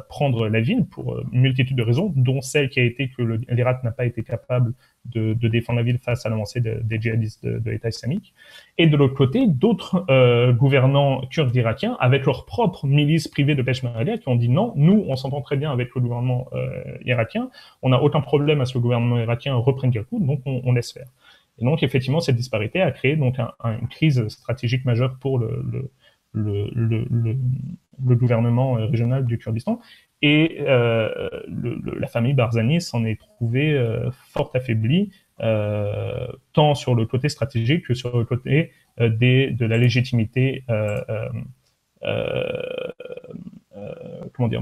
prendre la ville pour une multitude de raisons, dont celle qui a été que l'Irak n'a pas été capable de défendre la ville face à l'avancée des djihadistes de l'État islamique. Et de l'autre côté, d'autres gouvernants kurdes irakiens, avec leurs propres milices privées de Peshmerga, qui ont dit non, nous, on s'entend très bien avec le gouvernement irakien, on n'a aucun problème à ce que le gouvernement irakien reprenne Kirkouk, donc on laisse faire. Et donc, effectivement, cette disparité a créé donc une crise stratégique majeure pour le gouvernement régional du Kurdistan. Et la famille Barzani s'en est trouvée fort affaiblie, tant sur le côté stratégique que sur le côté de la légitimité, de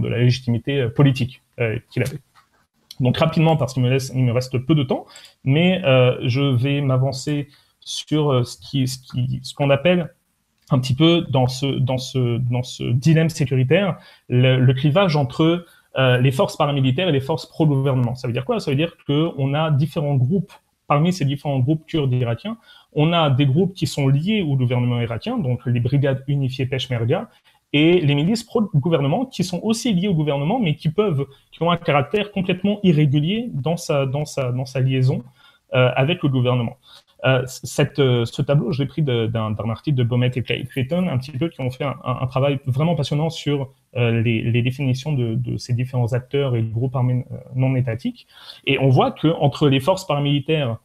la légitimité politique qu'il avait. Donc rapidement, parce qu'il me reste peu de temps, mais je vais m'avancer sur ce qu'on appelle un petit peu dans ce dilemme sécuritaire, le clivage entre les forces paramilitaires et les forces pro-gouvernement. Ça veut dire quoi? Ça veut dire qu'on a différents groupes, parmi ces différents groupes kurdes irakiens, on a des groupes qui sont liés au gouvernement irakien, donc les brigades unifiées Peshmerga, et les milices pro-gouvernement qui sont aussi liées au gouvernement, mais qui ont un caractère complètement irrégulier dans sa liaison avec le gouvernement. Ce tableau, je l'ai pris d'un article de Bomet et Clayton, un petit peu, qui ont fait un travail vraiment passionnant sur les définitions de ces différents acteurs et groupes armés non étatiques. Et on voit qu'entre les forces paramilitaires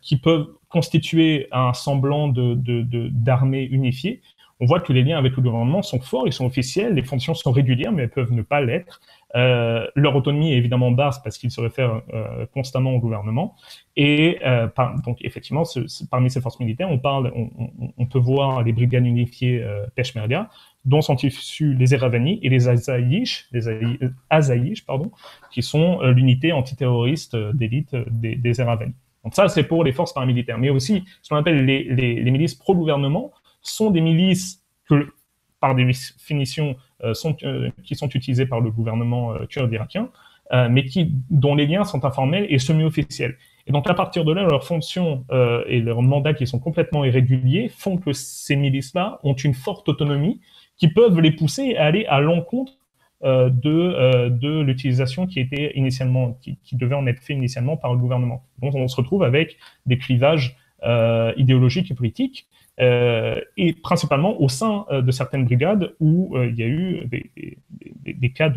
qui peuvent constituer un semblant d'armée unifiée, on voit que les liens avec le gouvernement sont forts, ils sont officiels, les fonctions sont régulières, mais elles peuvent ne pas l'être. Leur autonomie est évidemment basse parce qu'ils se réfèrent constamment au gouvernement. Et donc, effectivement, parmi ces forces militaires, on peut voir les brigades unifiées Peshmerga, dont sont issus les Eravani et les Azaïch, qui sont l'unité antiterroriste d'élite des Eravani. Donc ça, c'est pour les forces paramilitaires. Mais aussi, ce qu'on appelle les milices pro-gouvernement sont des milices que, par définition, qui sont utilisées par le gouvernement kurde irakien, mais dont les liens sont informels et semi-officiels. Et donc, à partir de là, leurs fonctions et leurs mandats qui sont complètement irréguliers font que ces milices-là ont une forte autonomie qui peuvent les pousser à aller à l'encontre de l'utilisation qui devait en être fait initialement par le gouvernement. Donc, on se retrouve avec des clivages idéologiques et politiques, et principalement au sein de certaines brigades où il y a eu des cas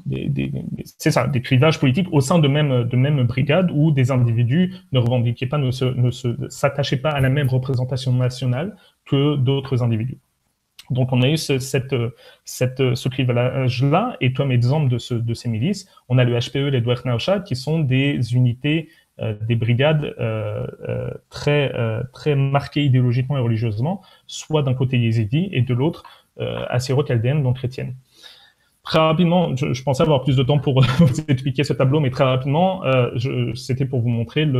des clivages politiques au sein de même brigades où des individus ne revendiquaient pas, ne s'attachaient pas à la même représentation nationale que d'autres individus. Donc, on a eu ce clivage-là, et comme exemple de ces milices, on a le HPE, les Douer Naouchad, qui sont des unités, des brigades très marquées idéologiquement et religieusement, soit d'un côté yézidi et de l'autre assyro-chaldéenne, donc chrétienne. Très rapidement, je pensais avoir plus de temps pour vous expliquer ce tableau, mais très rapidement, c'était pour vous montrer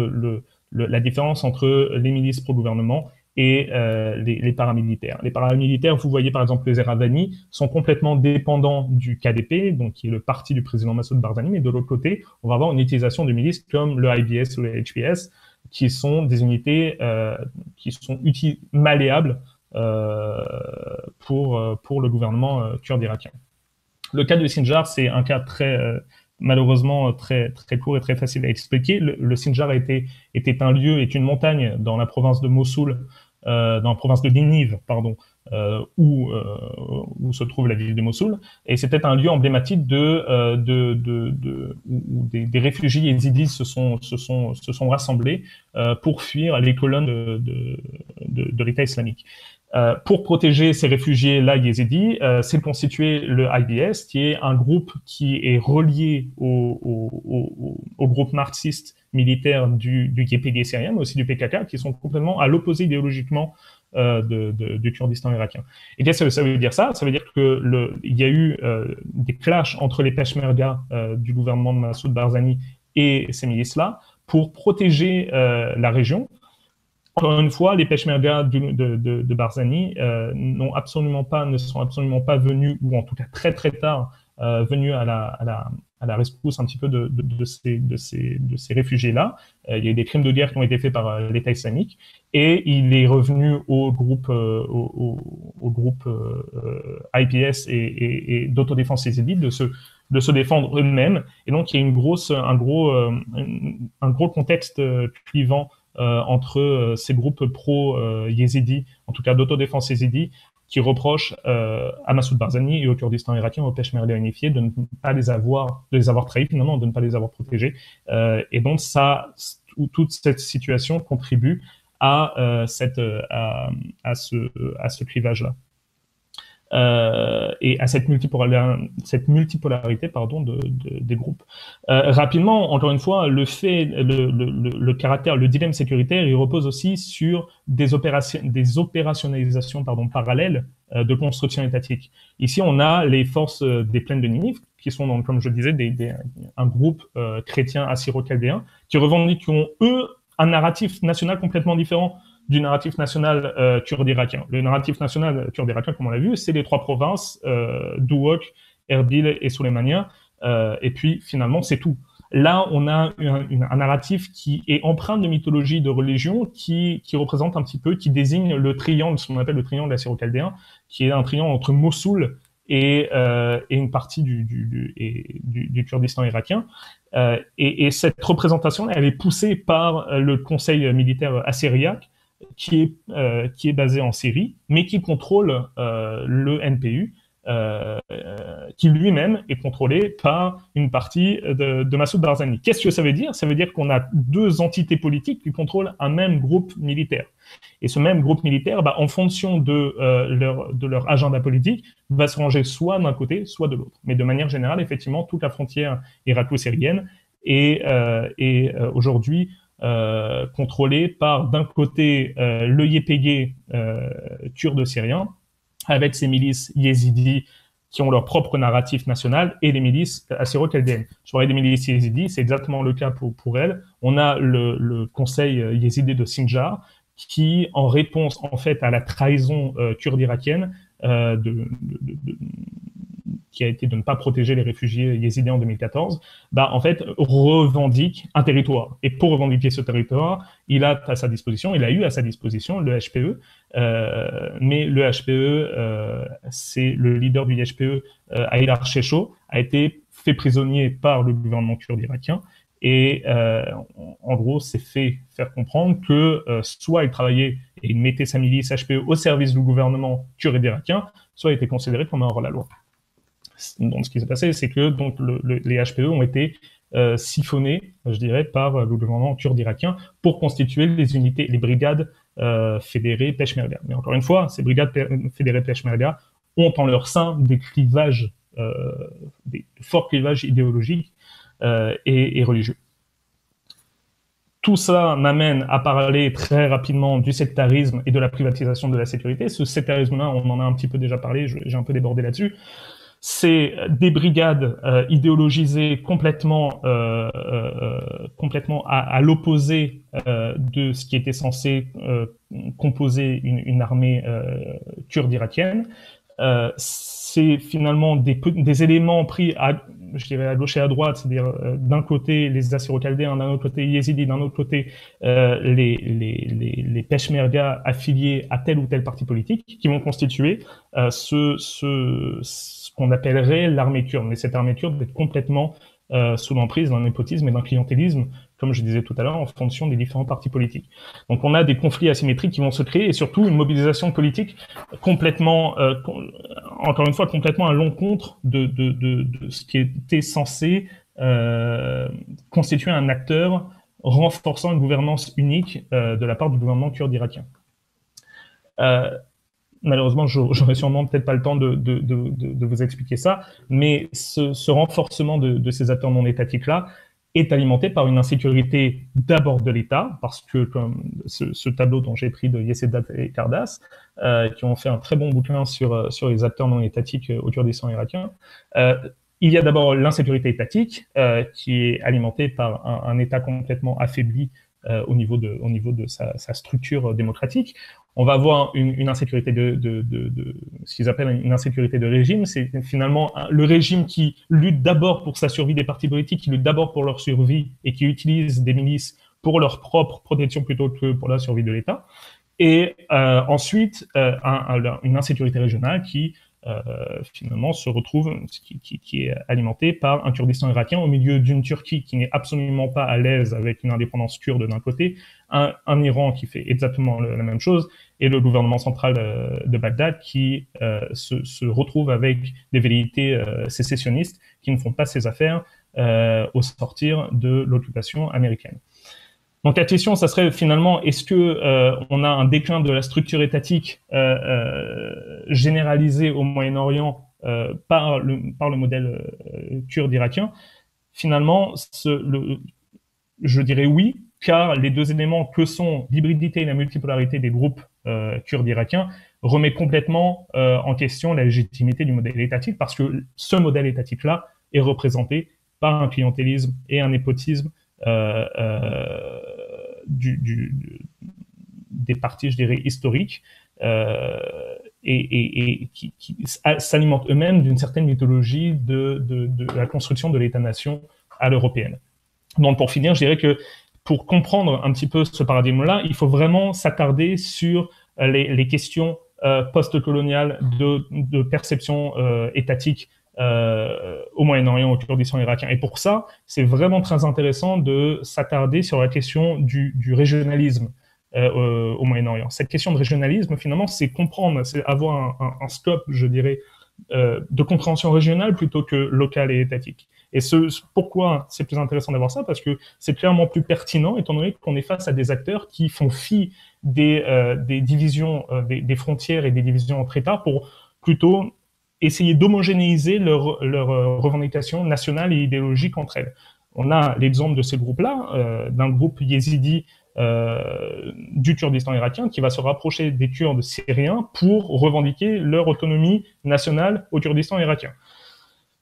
la différence entre les milices pro-gouvernement et les paramilitaires. Les paramilitaires, vous voyez par exemple les Eravani, sont complètement dépendants du KDP, donc qui est le parti du président Massoud Barzani, mais de l'autre côté, on va avoir une utilisation de milices comme le IBS ou le HPS, qui sont des unités qui sont malléables pour le gouvernement kurde irakien. Le cas de Sinjar, c'est un cas malheureusement très court et très facile à expliquer. Le Sinjar est une montagne dans la province de Mossoul, dans la province de Ninive, pardon, où se trouve la ville de Mossoul, et c'était un lieu emblématique où des réfugiés yézidis se sont rassemblés pour fuir les colonnes de l'État islamique. Pour protéger ces réfugiés-là yézidis, s'est constitué le IBS, qui est un groupe qui est relié au groupe marxiste militaire du YPG syrien, mais aussi du PKK, qui sont complètement à l'opposé idéologiquement du Kurdistan irakien. Et qu'est-ce que ça veut dire ça? Ça veut dire qu'il y a eu des clashs entre les Peshmerga du gouvernement de Massoud Barzani et ces milices-là pour protéger la région. Encore une fois, les Peshmerga de Barzani ne sont absolument pas venus, ou en tout cas très très tard, venus à la rescousse un petit peu de ces réfugiés-là. Il y a eu des crimes de guerre qui ont été faits par l'État islamique, et il est revenu au groupe IPS et d'autodéfense yézidite de se défendre eux-mêmes. Et donc, il y a un gros contexte clivant entre ces groupes pro-yézidis, en tout cas d'autodéfense yézidi, qui reprochent à Massoud Barzani et au Kurdistan irakien, aux Peshmerga unifiés, de ne pas les avoir trahis, finalement, de ne pas les avoir protégés. Et donc, toute cette situation contribue à ce clivage-là. Et à cette multipolarité des groupes. Rapidement, encore une fois, le caractère, le dilemme sécuritaire, il repose aussi sur des opérationnalisations parallèles de construction étatique. Ici, on a les forces des plaines de Ninive, qui sont, donc, comme je disais, un groupe chrétien assyro-chaldéen, qui revendiquent, eux, un narratif national complètement différent du narratif national kurde-irakien. Le narratif national kurde-irakien, comme on l'a vu, c'est les trois provinces, Duhok, Erbil et Souleymania, et puis finalement, c'est tout. Là, on a un narratif qui est empreint de mythologie, de religion, qui représente un petit peu, qui désigne le triangle, ce qu'on appelle le triangle assyro-chaldéen, qui est un triangle entre Mossoul et une partie du Kurdistan irakien. Et cette représentation, elle est poussée par le conseil militaire assyriaque, qui est basé en Syrie, mais qui contrôle le NPU, qui lui-même est contrôlé par une partie de Massoud Barzani. Qu'est-ce que ça veut dire? Ça veut dire qu'on a deux entités politiques qui contrôlent un même groupe militaire. Et ce même groupe militaire, en fonction de leur agenda politique, va se ranger soit d'un côté, soit de l'autre. Mais de manière générale, effectivement, toute la frontière irako-syrienne est aujourd'hui contrôlé par, d'un côté, le YPG kurde syrien, avec ses milices yézidis qui ont leur propre narratif national, et les milices assyro-chaldéennes. Je parlais des milices yézidis, c'est exactement le cas pour elles. On a le conseil yézidi de Sinjar, qui, en réponse en fait à la trahison kurde irakienne, qui a été de ne pas protéger les réfugiés yézidis en 2014, en fait, revendique un territoire. Et pour revendiquer ce territoire, il a eu à sa disposition le HPE, mais le HPE, c'est le leader du HPE, Haïdar Checho, a été fait prisonnier par le gouvernement kurde irakien, et en gros, s'est fait faire comprendre que soit il travaillait et il mettait sa milice HPE au service du gouvernement kurde irakien, soit il était considéré comme un hors-la-loi. Donc, ce qui s'est passé, c'est que donc, les HPE ont été siphonnés, je dirais, par le gouvernement kurde irakien pour constituer les brigades fédérées Peshmerga. Mais encore une fois, ces brigades fédérées Peshmerga ont en leur sein des clivages, des forts clivages idéologiques et religieux. Tout ça m'amène à parler très rapidement du sectarisme et de la privatisation de la sécurité. Ce sectarisme-là, on en a un petit peu déjà parlé, j'ai un peu débordé là-dessus. C'est des brigades idéologisées complètement à l'opposé de ce qui était censé composer une armée kurde irakienne. C'est finalement des éléments pris je dirais à gauche et à droite, c'est-à-dire d'un côté les Assyro-Chaldéens, d'un autre côté les Yézidis, d'un autre côté les Peshmerga affiliés à tel ou tel parti politique, qui vont constituer ce qu'on appellerait l'armée kurde. Mais cette armée kurde est complètement sous l'emprise d'un népotisme et d'un clientélisme comme je disais tout à l'heure, en fonction des différents partis politiques. Donc on a des conflits asymétriques qui vont se créer et surtout une mobilisation politique complètement, encore une fois, complètement à l'encontre de ce qui était censé constituer un acteur renforçant une gouvernance unique de la part du gouvernement kurde irakien. Malheureusement, j'aurai sûrement peut-être pas le temps de vous expliquer ça, mais ce renforcement de ces acteurs non étatiques-là est alimenté par une insécurité d'abord de l'État, parce que comme ce tableau dont j'ai pris de Yesedat et Kardas, qui ont fait un très bon bouquin sur les acteurs non étatiques au Kurdistan irakien, il y a d'abord l'insécurité étatique, qui est alimentée par un État complètement affaibli au niveau de sa structure démocratique. On va avoir une insécurité ce qu'ils appellent une insécurité de régime. C'est finalement le régime qui lutte d'abord pour sa survie des partis politiques, qui lutte d'abord pour leur survie et qui utilise des milices pour leur propre protection plutôt que pour la survie de l'État. Et ensuite, une insécurité régionale qui finalement se retrouve, qui est alimenté par un Kurdistan irakien au milieu d'une Turquie qui n'est absolument pas à l'aise avec une indépendance kurde d'un côté, un Iran qui fait exactement la même chose, et le gouvernement central de Bagdad qui se retrouve avec des velléités sécessionnistes qui ne font pas ses affaires au sortir de l'occupation américaine. Donc la question, ça serait finalement, est-ce que on a un déclin de la structure étatique généralisé au Moyen-Orient par le modèle kurde irakien? Finalement, je dirais oui, car les deux éléments que sont l'hybridité et la multipolarité des groupes kurdes irakiens remet complètement en question la légitimité du modèle étatique, parce que ce modèle étatique-là est représenté par un clientélisme et un népotisme des partis, je dirais, historiques, et qui s'alimentent eux-mêmes d'une certaine mythologie de la construction de l'État-nation à l'européenne. Donc, pour finir, je dirais que pour comprendre un petit peu ce paradigme-là, il faut vraiment s'attarder sur les questions post-coloniales de perception étatique au Moyen-Orient, au Kurdistan irakien. Et pour ça, c'est vraiment très intéressant de s'attarder sur la question du régionalisme au Moyen-Orient. Cette question de régionalisme, finalement, c'est comprendre, c'est avoir un scope, je dirais, de compréhension régionale plutôt que locale et étatique. Et pourquoi c'est plus intéressant d'avoir ça? Parce que c'est clairement plus pertinent, étant donné qu'on est face à des acteurs qui font fi des divisions, des frontières et des divisions entre États pour plutôt essayer d'homogénéiser leurs revendications nationales et idéologiques entre elles. On a l'exemple de ces groupes-là, d'un groupe yézidi du Kurdistan irakien qui va se rapprocher des Kurdes syriens pour revendiquer leur autonomie nationale au Kurdistan irakien.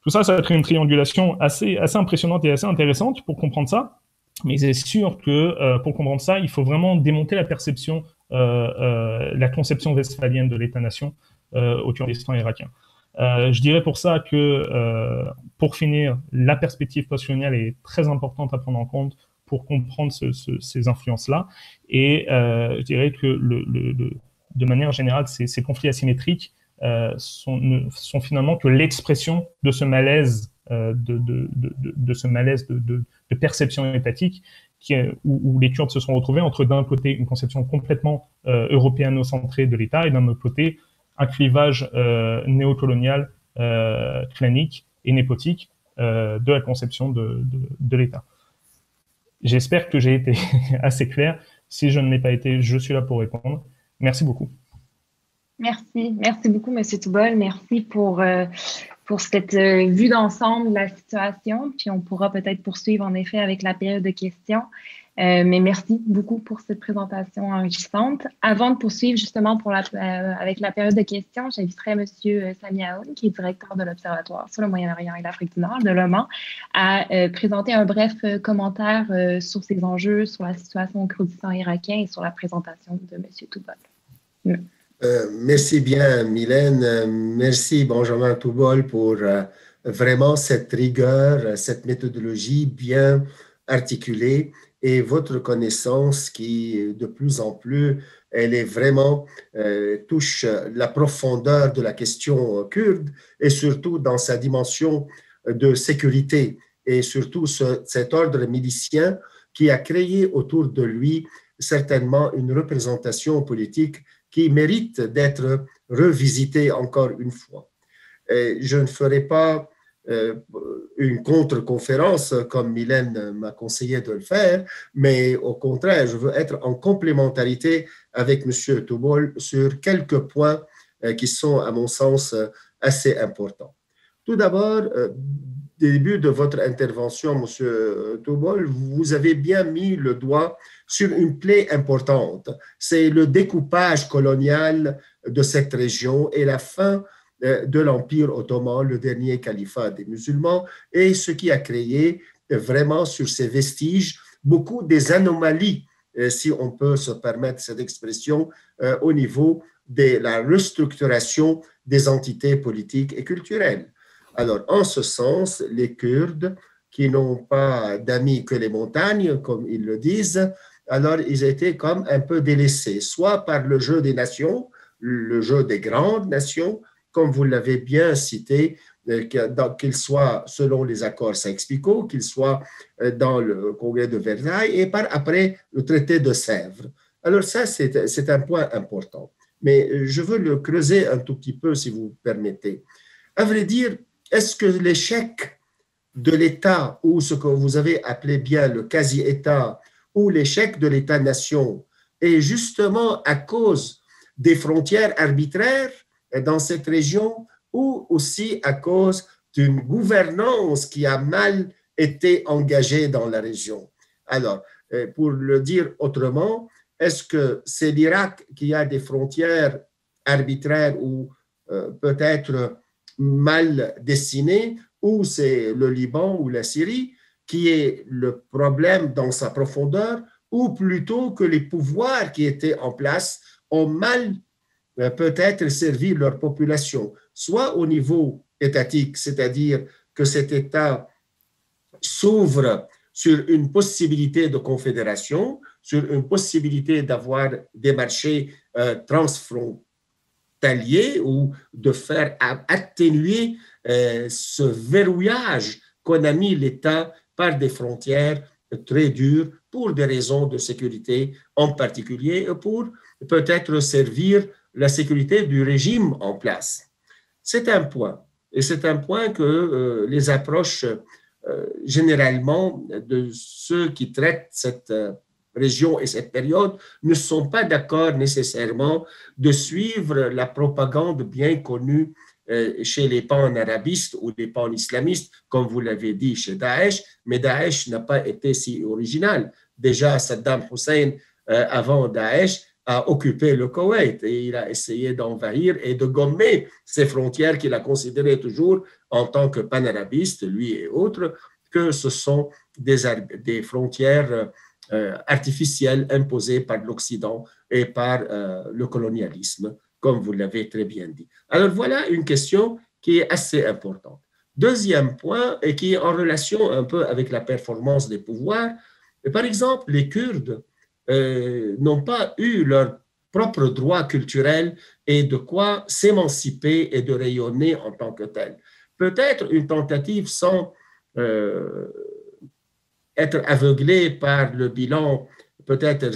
Tout ça, ça va être une triangulation assez impressionnante et assez intéressante pour comprendre ça. Mais c'est sûr que pour comprendre ça, il faut vraiment démonter la perception, la conception westphalienne de l'État-nation au Kurdistan irakien. Je dirais pour ça que, pour finir, la perspective post-coloniale est très importante à prendre en compte pour comprendre ces influences-là. Et je dirais que de manière générale, ces conflits asymétriques sont finalement que l'expression de ce malaise, de ce malaise de perception étatique où les Kurdes se sont retrouvés entre d'un côté une conception complètement européano-centrée de l'État et d'un autre côté un clivage néocolonial, clanique et népotique de la conception de l'État. J'espère que j'ai été assez clair. Si je ne l'ai pas été, je suis là pour répondre. Merci beaucoup. Merci beaucoup, M. Toubol. Merci pour cette vue d'ensemble de la situation. Puis on pourra peut-être poursuivre en effet avec la période de questions. Mais merci beaucoup pour cette présentation enrichissante. Avant de poursuivre justement avec la période de questions, j'inviterai M. Sami Aoun, qui est directeur de l'Observatoire sur le Moyen-Orient et l'Afrique du Nord de l'Oman, à présenter un bref commentaire sur ces enjeux, sur la situation au Kurdistan irakien et sur la présentation de M. Toubol. Merci bien, Mylène. Merci, Benjamin Toubol, pour vraiment cette rigueur, cette méthodologie bien articulée et votre connaissance qui, de plus en plus, elle est vraiment touche la profondeur de la question kurde et surtout dans sa dimension de sécurité et surtout cet ordre milicien qui a créé autour de lui certainement une représentation politique qui mérite d'être revisitée encore une fois. Et je ne ferai pas une contre-conférence comme Mylène m'a conseillé de le faire, mais au contraire, je veux être en complémentarité avec M. Toubol sur quelques points qui sont, à mon sens, assez importants. Tout d'abord, début de votre intervention, M. Toubol, vous avez bien mis le doigt sur une plaie importante. C'est le découpage colonial de cette région et la fin de l'Empire ottoman, le dernier califat des musulmans, et ce qui a créé vraiment sur ces vestiges beaucoup des anomalies, si on peut se permettre cette expression, au niveau de la restructuration des entités politiques et culturelles. Alors, en ce sens, les Kurdes, qui n'ont pas d'amis que les montagnes, comme ils le disent, alors ils étaient comme un peu délaissés, soit par le jeu des nations, le jeu des grandes nations, comme vous l'avez bien cité, qu'il soit selon les accords Sykes-Picot, qu'il soit dans le congrès de Versailles et par après le traité de Sèvres. Alors ça, c'est un point important. Mais je veux le creuser un tout petit peu, si vous permettez. À vrai dire, est-ce que l'échec de l'État, ou ce que vous avez appelé bien le quasi-État, ou l'échec de l'État-nation, est justement à cause des frontières arbitraires dans cette région, ou aussi à cause d'une gouvernance qui a mal été engagée dans la région? Alors, pour le dire autrement, est-ce que c'est l'Irak qui a des frontières arbitraires ou peut-être mal destinées, ou c'est le Liban ou la Syrie qui est le problème dans sa profondeur, ou plutôt que les pouvoirs qui étaient en place ont mal peut-être servi leur population, soit au niveau étatique, c'est-à-dire que cet État s'ouvre sur une possibilité de confédération, sur une possibilité d'avoir des marchés transfrontaliers ou de faire atténuer ce verrouillage qu'on a mis l'État par des frontières très dures pour des raisons de sécurité en particulier, pour peut-être servir la sécurité du régime en place. C'est un point. Et c'est un point que les approches généralement de ceux qui traitent cette région et cette période ne sont pas d'accord nécessairement de suivre la propagande bien connue chez les pan-arabistes ou les pan-islamistes, comme vous l'avez dit chez Daesh, mais Daesh n'a pas été si original. Déjà, Saddam Hussein, avant Daesh, a occupé le Koweït et il a essayé d'envahir et de gommer ces frontières qu'il a considérées toujours en tant que panarabiste, lui et autres, que ce sont des frontières artificielles imposées par l'Occident et par le colonialisme, comme vous l'avez très bien dit. Alors voilà une question qui est assez importante. Deuxième point, et qui est en relation un peu avec la performance des pouvoirs, par exemple, les Kurdes n'ont pas eu leur propre droit culturel et de quoi s'émanciper et de rayonner en tant que tel. Peut-être une tentative sans être aveuglé par le bilan peut-être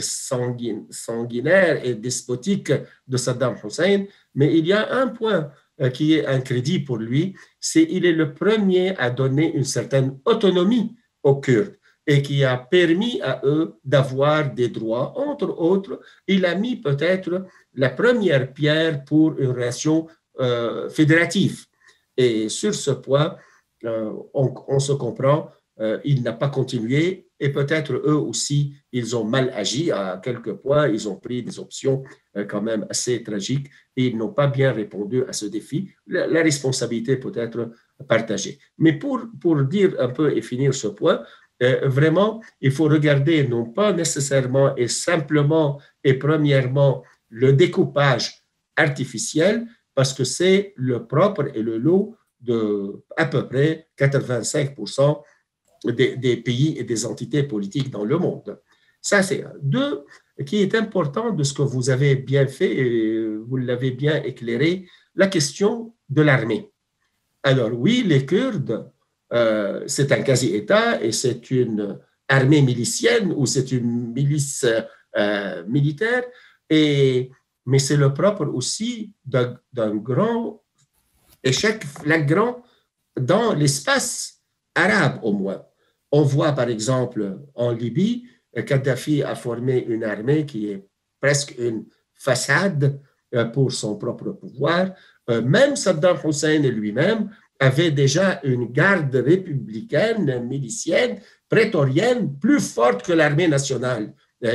sanguinaire et despotique de Saddam Hussein, mais il y a un point qui est un crédit pour lui, c'est qu'il est le premier à donner une certaine autonomie aux Kurdes et qui a permis à eux d'avoir des droits. Entre autres, il a mis peut-être la première pierre pour une relation fédérative. Et sur ce point, on se comprend, il n'a pas continué et peut-être eux aussi, ils ont mal agi à quelques points, ils ont pris des options quand même assez tragiques et ils n'ont pas bien répondu à ce défi. La responsabilité peut être partagée. Mais pour dire un peu et finir ce point, vraiment, il faut regarder non pas nécessairement et simplement et premièrement le découpage artificiel, parce que c'est le propre et le lot de à peu près 85% des pays et des entités politiques dans le monde. Ça, c'est un. Deux, qui est important de ce que vous avez bien fait et vous l'avez bien éclairé, la question de l'armée. Alors oui, les Kurdes, c'est un quasi-État et c'est une armée milicienne ou c'est une milice militaire, mais c'est le propre aussi d'un grand échec flagrant dans l'espace arabe au moins. On voit par exemple en Libye, Kadhafi a formé une armée qui est presque une façade pour son propre pouvoir. Même Saddam Hussein lui-même avait déjà une garde républicaine, milicienne, prétorienne, plus forte que l'armée nationale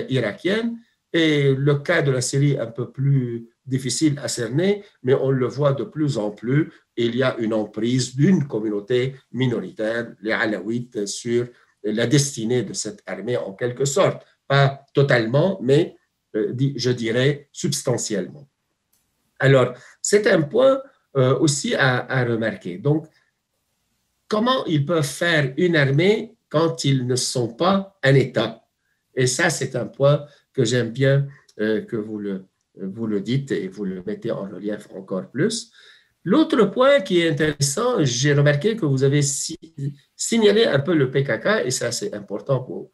irakienne. Et le cas de la Syrie est un peu plus difficile à cerner, mais on le voit de plus en plus. Il y a une emprise d'une communauté minoritaire, les Alaouites, sur la destinée de cette armée en quelque sorte. Pas totalement, mais je dirais substantiellement. Alors, c'est un point aussi à remarquer. Donc, comment ils peuvent faire une armée quand ils ne sont pas un État? Et ça, c'est un point que j'aime bien que vous le dites et vous le mettez en relief encore plus. L'autre point qui est intéressant, j'ai remarqué que vous avez signalé un peu le PKK, et ça c'est important pour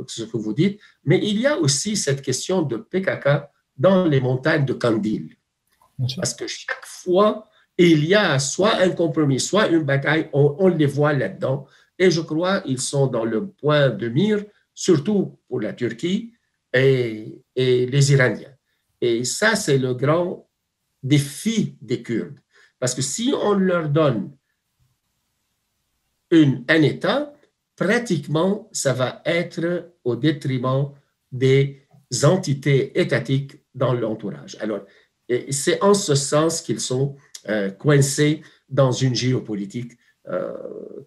ce que vous dites, mais il y a aussi cette question de PKK dans les montagnes de Kandil. Parce que chaque fois, il y a soit un compromis, soit une bataille, on les voit là-dedans, et je crois qu'ils sont dans le point de mire, surtout pour la Turquie et les Iraniens. Et ça, c'est le grand défi des Kurdes. Parce que si on leur donne un État, pratiquement, ça va être au détriment des entités étatiques dans l'entourage. Alors, c'est en ce sens qu'ils sont coincés dans une géopolitique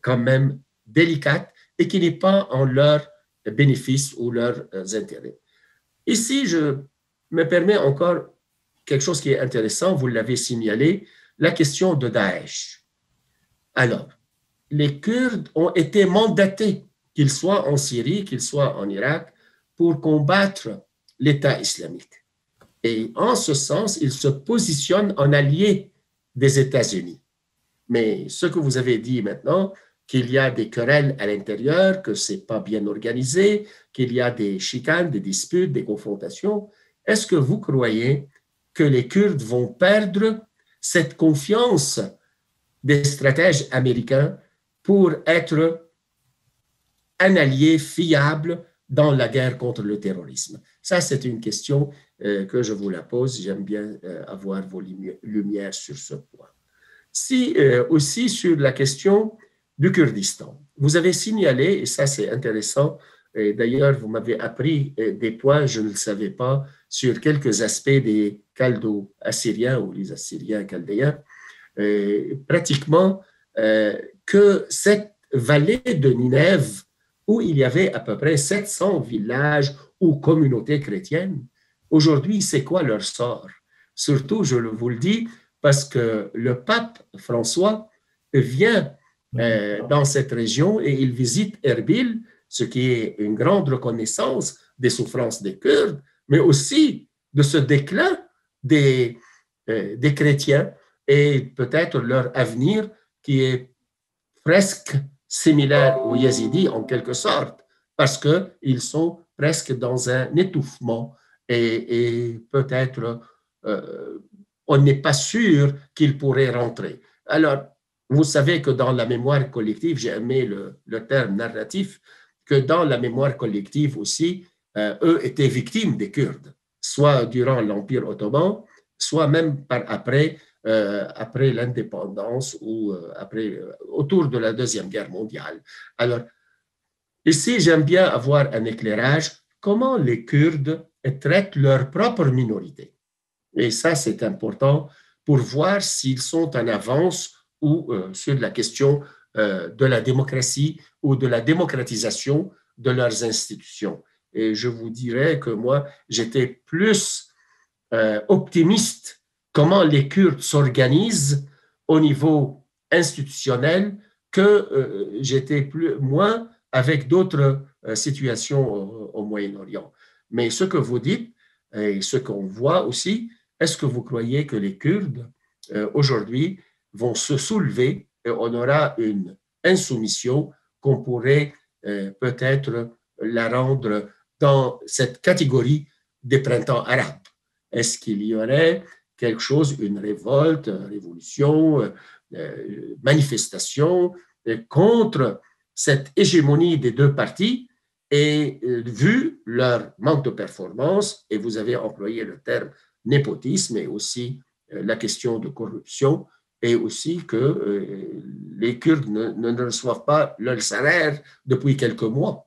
quand même délicate et qui n'est pas en leur bénéfice ou leurs intérêts. Ici, je me permets encore quelque chose qui est intéressant, vous l'avez signalé, la question de Daesh. Alors, les Kurdes ont été mandatés, qu'ils soient en Syrie, qu'ils soient en Irak, pour combattre l'État islamique. Et en ce sens, ils se positionnent en alliés des États-Unis. Mais ce que vous avez dit maintenant, qu'il y a des querelles à l'intérieur, que ce n'est pas bien organisé, qu'il y a des chicanes, des disputes, des confrontations, est-ce que vous croyez que les Kurdes vont perdre cette confiance des stratèges américains pour être un allié fiable dans la guerre contre le terrorisme? Ça, c'est une question que je vous la pose. J'aime bien avoir vos lumières sur ce point. Aussi sur la question du Kurdistan. Vous avez signalé, et ça c'est intéressant, et d'ailleurs vous m'avez appris des points, je ne le savais pas, sur quelques aspects des Chaldo-Assyriens ou les Assyriens chaldéens, pratiquement que cette vallée de Ninève, où il y avait à peu près 700 villages ou communautés chrétiennes, aujourd'hui, c'est quoi leur sort? Surtout, je vous le dis, parce que le pape François vient dans cette région et il visite Erbil, ce qui est une grande reconnaissance des souffrances des Kurdes, mais aussi de ce déclin des chrétiens et peut-être leur avenir qui est presque similaire aux Yazidis en quelque sorte, parce qu'ils sont presque dans un étouffement et peut-être on n'est pas sûr qu'ils pourraient rentrer. Alors, vous savez que dans la mémoire collective, j'ai aimé le terme narratif, que dans la mémoire collective aussi, eux étaient victimes des Kurdes, soit durant l'Empire ottoman, soit même après l'indépendance ou autour de la Deuxième Guerre mondiale. Alors, ici, j'aime bien avoir un éclairage, comment les Kurdes traitent leur propre minorité. Et ça, c'est important pour voir s'ils sont en avance ou sur la question de la démocratie ou de la démocratisation de leurs institutions. Et je vous dirais que moi, j'étais plus optimiste comment les Kurdes s'organisent au niveau institutionnel que j'étais moins avec d'autres situations au Moyen-Orient. Mais ce que vous dites et ce qu'on voit aussi, est-ce que vous croyez que les Kurdes aujourd'hui vont se soulever et on aura une insoumission qu'on pourrait peut-être la rendre dans cette catégorie des printemps arabes? Est-ce qu'il y aurait quelque chose, une révolte, une révolution, manifestation contre cette hégémonie des deux partis et vu leur manque de performance, et vous avez employé le terme népotisme et aussi la question de corruption, et aussi que les Kurdes ne reçoivent pas leur salaire depuis quelques mois.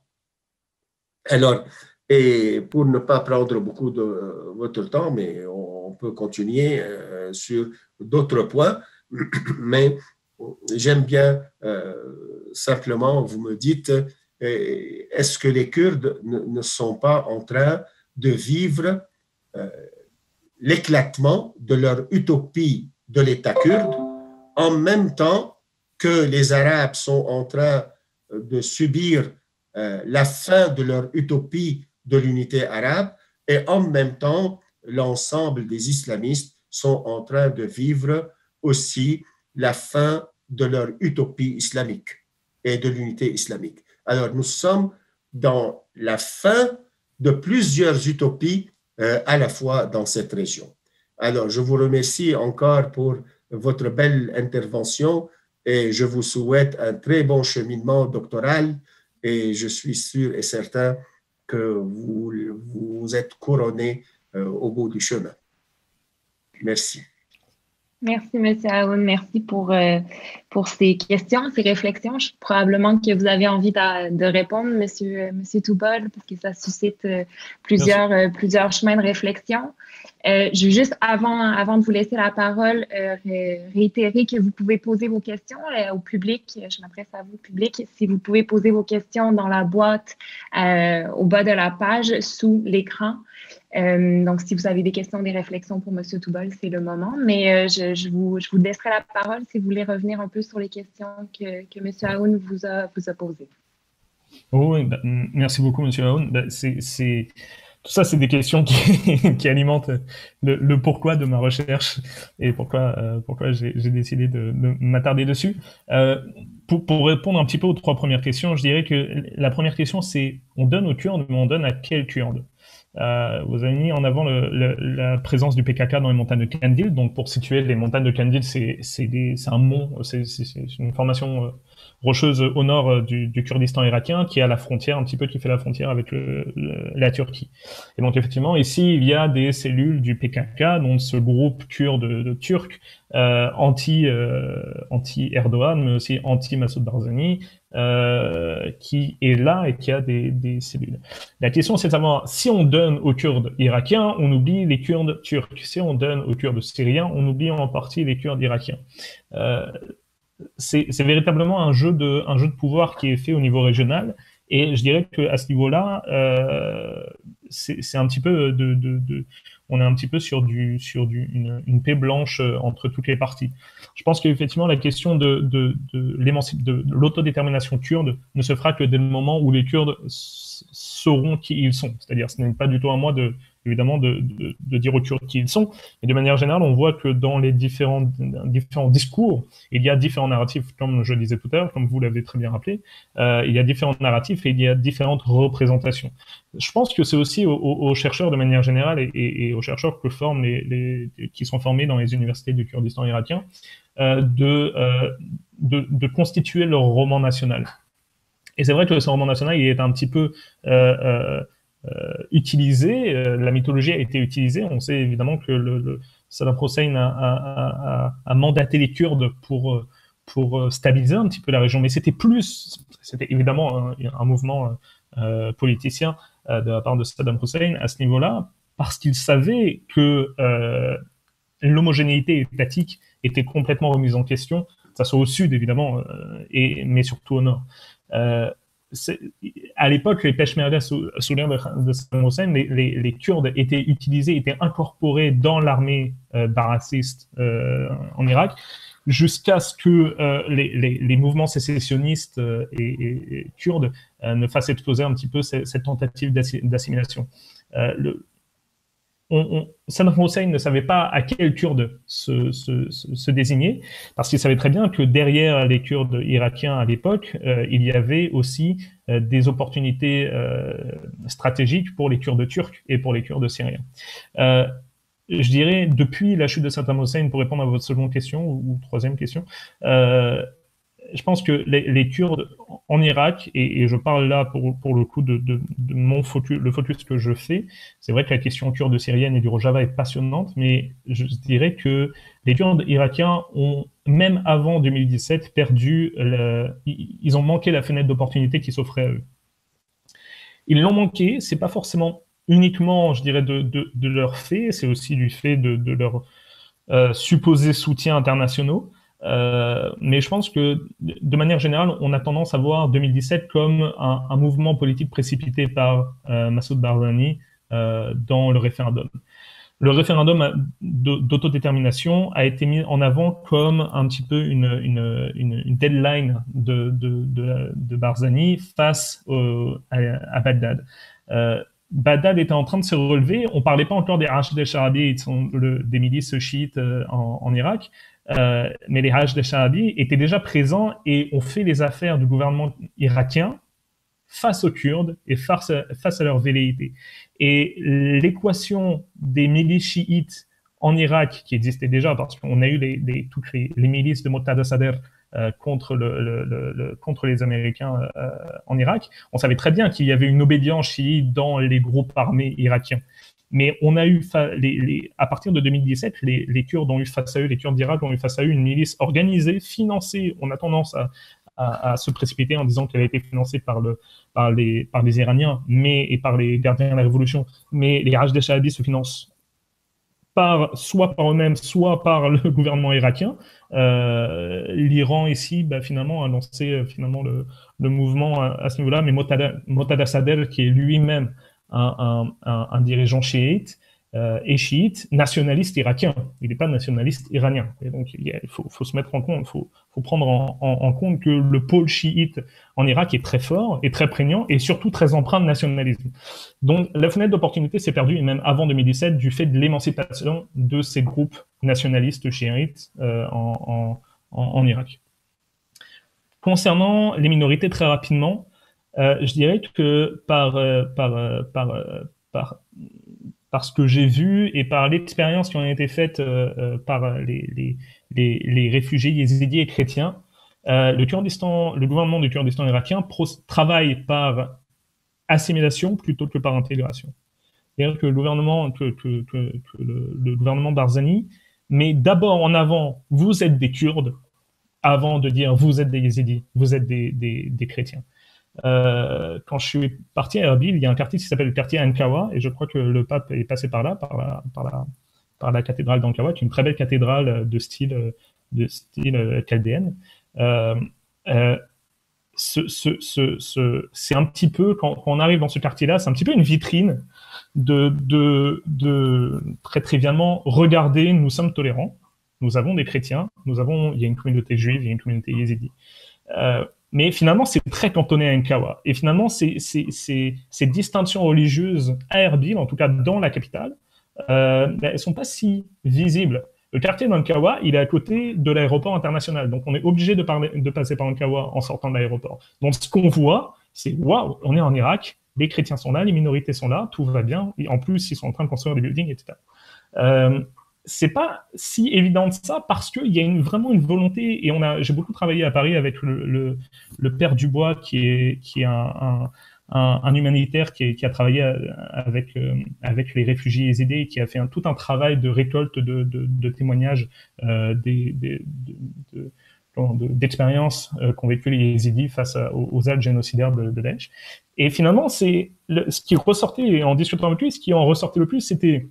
Alors, et pour ne pas prendre beaucoup de votre temps, mais on peut continuer sur d'autres points, mais j'aime bien simplement, vous me dites, est-ce que les Kurdes ne sont pas en train de vivre l'éclatement de leur utopie de l'État kurde en même temps que les Arabes sont en train de subir la fin de leur utopie de l'unité arabe et en même temps l'ensemble des islamistes sont en train de vivre aussi la fin de leur utopie islamique et de l'unité islamique. Alors nous sommes dans la fin de plusieurs utopies à la fois dans cette région. Alors je vous remercie encore pour votre belle intervention et je vous souhaite un très bon cheminement doctoral et je suis sûr et certain que vous êtes couronné au bout du chemin. Merci. Merci, M. Aoun. Merci pour ces questions, ces réflexions. Probablement que vous avez envie de répondre, M. Toubol, parce que ça suscite plusieurs chemins de réflexion. Je veux juste, avant de vous laisser la parole, réitérer que vous pouvez poser vos questions au public. Je m'adresse à vous, public. Si vous pouvez poser vos questions dans la boîte au bas de la page, sous l'écran. Donc, si vous avez des questions, des réflexions pour M. Toubol, c'est le moment. Mais je vous laisserai la parole si vous voulez revenir un peu sur les questions que M. Aoun vous a posées. Oui, merci beaucoup, M. Aoun. Tout ça, c'est des questions qui alimentent le pourquoi de ma recherche et pourquoi j'ai décidé de m'attarder dessus. Pour répondre un petit peu aux trois premières questions, je dirais que la première question, c'est on donne aux Kurdes, mais on donne à quels Kurdes? Vous avez mis en avant la présence du PKK dans les montagnes de Kandil. Donc, pour situer, les montagnes de Kandil, c'est un mont, c'est une formation rocheuse au nord du Kurdistan irakien qui est à la frontière, un petit peu qui fait la frontière avec la Turquie. Et donc, effectivement, ici, il y a des cellules du PKK, donc ce groupe kurde turc anti-Erdogan, mais aussi anti-Massoud Barzani, qui est là et qui a des cellules. La question, c'est de savoir, si on donne aux Kurdes irakiens, on oublie les Kurdes turcs. Si on donne aux Kurdes syriens, on oublie en partie les Kurdes irakiens. C'est véritablement un jeu de pouvoir qui est fait au niveau régional, et je dirais qu'à ce niveau-là, c'est un petit peu on est un petit peu sur une paix blanche entre toutes les parties. Je pense qu'effectivement, la question de l'autodétermination kurde ne se fera que dès le moment où les Kurdes sauront qui ils sont. C'est-à-dire, ce n'est pas du tout à moi évidemment de dire aux Kurdes qui ils sont. Et de manière générale, on voit que dans les différents discours, il y a différents narratifs, comme je le disais tout à l'heure, comme vous l'avez très bien rappelé, il y a différents narratifs et il y a différentes représentations. Je pense que c'est aussi aux chercheurs de manière générale et aux chercheurs que forment qui sont formés dans les universités du Kurdistan irakien de constituer leur roman national. Et c'est vrai que ce roman national, il est un petit peu utilisé, la mythologie a été utilisée. On sait évidemment que Saddam Hussein a mandaté les Kurdes pour stabiliser un petit peu la région, mais c'était évidemment un mouvement politicien de la part de Saddam Hussein à ce niveau-là, parce qu'il savait que l'homogénéité étatique était complètement remise en question, que ça soit au sud évidemment, mais surtout au nord. À l'époque, les Peshmerga sous l'ordre de Saddam Hussein, les Kurdes étaient incorporés dans l'armée ba'athiste en Irak, jusqu'à ce que les mouvements sécessionnistes et kurdes ne fassent exploser un petit peu cette tentative d'assimilation. Saddam Hussein ne savait pas à quel Kurde se désigner, parce qu'il savait très bien que derrière les Kurdes irakiens à l'époque, il y avait aussi des opportunités stratégiques pour les Kurdes turcs et pour les Kurdes syriens. Je dirais, depuis la chute de Saddam Hussein, pour répondre à votre seconde question ou troisième question, je pense que les Kurdes en Irak, et je parle là pour le coup de mon focus, le focus que je fais, c'est vrai que la question kurde syrienne et du Rojava est passionnante, mais je dirais que les Kurdes irakiens ont, même avant 2017, ils ont manqué la fenêtre d'opportunité qui s'offrait à eux. Ils l'ont manqué, c'est pas forcément uniquement, je dirais, de leur fait, c'est aussi du fait de leur supposés soutiens internationaux. Mais je pense que, de manière générale, on a tendance à voir 2017 comme un mouvement politique précipité par Massoud Barzani dans le référendum. Le référendum d'autodétermination a été mis en avant comme un petit peu une deadline de Barzani face à Bagdad. Bagdad était en train de se relever. On ne parlait pas encore des Hashd al-Sha'abi, des milices chiites en Irak, mais les Hashd al-Sha'abi étaient déjà présents et ont fait les affaires du gouvernement irakien face aux Kurdes et face à leur velléité. Et l'équation des milices chiites en Irak, qui existait déjà, parce qu'on a eu toutes les milices de Moqtada Sadr contre les Américains en Irak, on savait très bien qu'il y avait une obédience chiite dans les groupes armés irakiens. Mais on a eu, à partir de 2017, les Kurdes ont eu face à eux, les Kurdes d'Irak ont eu face à eux une milice organisée, financée. On a tendance à se précipiter en disant qu'elle a été financée par les Iraniens et par les gardiens de la révolution. Mais les Hashd al-Sha'abi se financent soit par eux-mêmes, soit par le gouvernement irakien. L'Iran ici, finalement, a lancé le mouvement à ce niveau-là, mais Moqtada Sadr, qui est lui-même un dirigeant chiite, et chiite, nationaliste irakien. Il n'est pas nationaliste iranien. Et donc, il faut se mettre en compte, il faut prendre en compte que le pôle chiite en Irak est très fort, est très prégnant, et surtout très empreint de nationalisme. Donc, la fenêtre d'opportunité s'est perdue, et même avant 2017, du fait de l'émancipation de ces groupes nationalistes chiites en Irak. Concernant les minorités, très rapidement, je dirais que par ce que j'ai vu et par l'expérience qui en a été faite par les réfugiés yézidis et chrétiens, le gouvernement du Kurdistan irakien travaille par assimilation plutôt que par intégration. C'est-à-dire que le gouvernement Barzani met d'abord en avant « vous êtes des Kurdes » avant de dire « vous êtes des yézidis, vous êtes des chrétiens ». Quand je suis parti à Erbil, il y a un quartier qui s'appelle le quartier Ankawa, et je crois que le pape est passé par là, par la cathédrale d'Ankawa, qui est une très belle cathédrale de style chaldéenne. C'est un petit peu, quand on arrive dans ce quartier-là, c'est un petit peu une vitrine de très trivialement, regardez, nous sommes tolérants, nous avons des chrétiens, il y a une communauté juive, il y a une communauté yézidi. Mais finalement, c'est très cantonné à Ankawa. Et finalement, ces distinctions religieuses à Erbil, en tout cas dans la capitale, elles ne sont pas si visibles. Le quartier d'Ankawa, il est à côté de l'aéroport international. Donc, on est obligé de passer par Ankawa en sortant de l'aéroport. Donc, ce qu'on voit, c'est « waouh, on est en Irak, les chrétiens sont là, les minorités sont là, tout va bien. Et en plus, ils sont en train de construire des buildings, etc. » C'est pas si évident de ça parce qu'il y a vraiment une volonté, et j'ai beaucoup travaillé à Paris avec le père Dubois qui est un humanitaire qui a travaillé avec les réfugiés yézidis, qui a fait tout un travail de récolte de témoignages d'expériences qu'ont vécu les yézidis face aux actes génocidaires de Daesh. Et finalement, ce qui ressortait, et en discutant avec lui, ce qui en ressortait le plus, c'était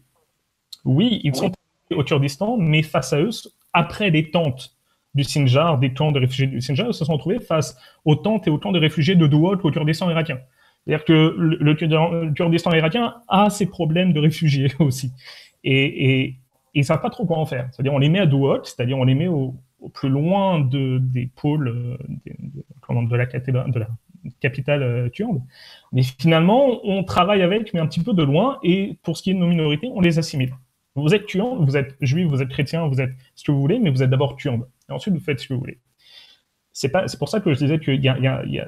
oui, ils sont au Kurdistan, mais face à eux, après les tentes du Sinjar, des camps de réfugiés du Sinjar, ils se sont retrouvés face aux tentes et aux camps de réfugiés de Duhok au Kurdistan irakien. C'est-à-dire que le Kurdistan irakien a ses problèmes de réfugiés aussi. Et ils ne savent pas trop quoi en faire. C'est-à-dire on les met à Duhok, c'est-à-dire on les met au plus loin des pôles de la cathédrale, capitale kurde. Mais finalement, on travaille avec, mais un petit peu de loin, et pour ce qui est de nos minorités, on les assimile. Vous êtes kurde, vous êtes juif, vous êtes chrétien, vous êtes ce que vous voulez, mais vous êtes d'abord kurde. Et ensuite, vous faites ce que vous voulez. C'est pour ça que je disais que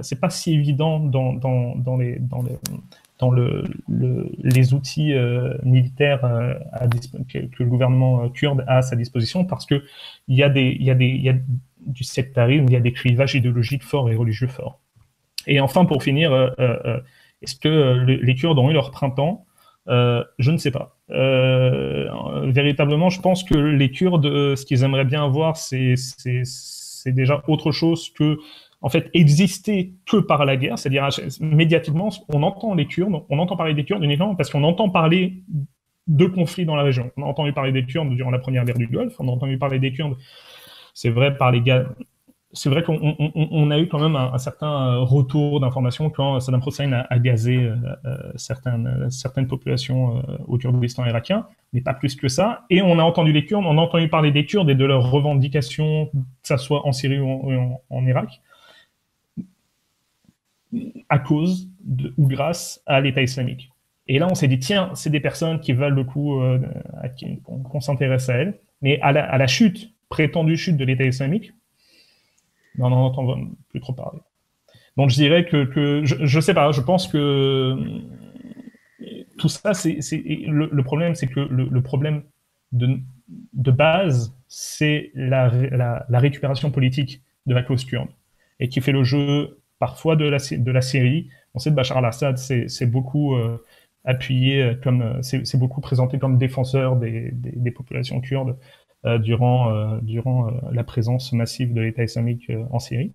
c'est pas si évident dans les outils militaires que le gouvernement kurde a à sa disposition, parce que il y a du sectarisme, il y a des clivages idéologiques forts et religieux forts. Et enfin, pour finir, est-ce que les Kurdes ont eu leur printemps? Je ne sais pas. Véritablement, je pense que les Kurdes, ce qu'ils aimeraient bien avoir, c'est déjà autre chose que, en fait, exister que par la guerre. C'est-à-dire, médiatiquement, on entend les Kurdes, on entend parler des Kurdes uniquement parce qu'on entend parler de conflits dans la région. On a entendu parler des Kurdes durant la première guerre du Golfe, on a entendu parler des Kurdes, c'est vrai, par les gars. C'est vrai qu'on a eu quand même un certain retour d'informations quand Saddam Hussein a gazé certaines populations au Kurdistan irakien, mais pas plus que ça. Et on a entendu les Kurdes, on a entendu parler des Kurdes et de leurs revendications, que ça soit en Syrie ou en Irak, à cause ou grâce à l'État islamique. Et là, on s'est dit, tiens, c'est des personnes qui valent le coup qu'on s'intéresse à elles. Mais à la chute, prétendue chute de l'État islamique, on n'en entend plus trop parler. Donc je dirais que je sais pas, je pense que tout ça, le problème, c'est que le problème de base, c'est la récupération politique de la cause kurde, et qui fait le jeu parfois de la Syrie. On sait que Bachar al-Assad, c'est beaucoup appuyé, c'est beaucoup présenté comme défenseur des populations kurdes durant la présence massive de l'État islamique en Syrie.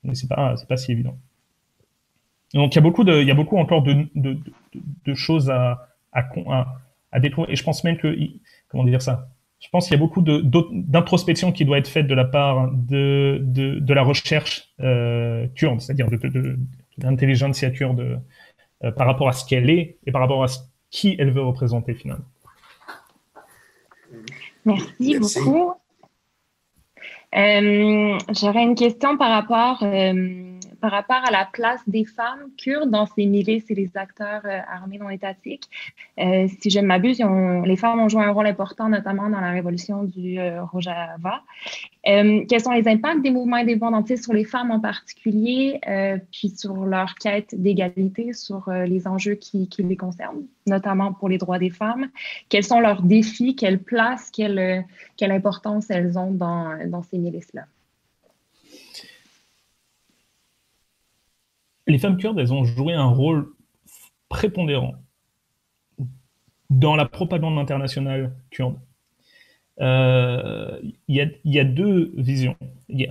Mais c'est pas si évident. Donc il y a beaucoup encore de choses à découvrir. Et je pense même que, comment dire ça, je pense qu'il y a beaucoup d'introspection qui doit être faite de la part de la recherche kurde, c'est-à-dire de l'intelligentsia kurde par rapport à ce qu'elle est et par rapport à qui elle veut représenter finalement. Merci beaucoup. J'aurais une question par rapport à la place des femmes kurdes dans ces milices et les acteurs armés non étatiques. Si je ne m'abuse, les femmes ont joué un rôle important, notamment dans la révolution du Rojava. Quels sont les impacts des mouvements indépendantistes sur les femmes en particulier, puis sur leur quête d'égalité, sur les enjeux qui les concernent, notamment pour les droits des femmes? Quels sont leurs défis? Quelle place, quelle importance elles ont dans ces milices-là? Les femmes kurdes, elles ont joué un rôle prépondérant dans la propagande internationale kurde. Il y a deux visions.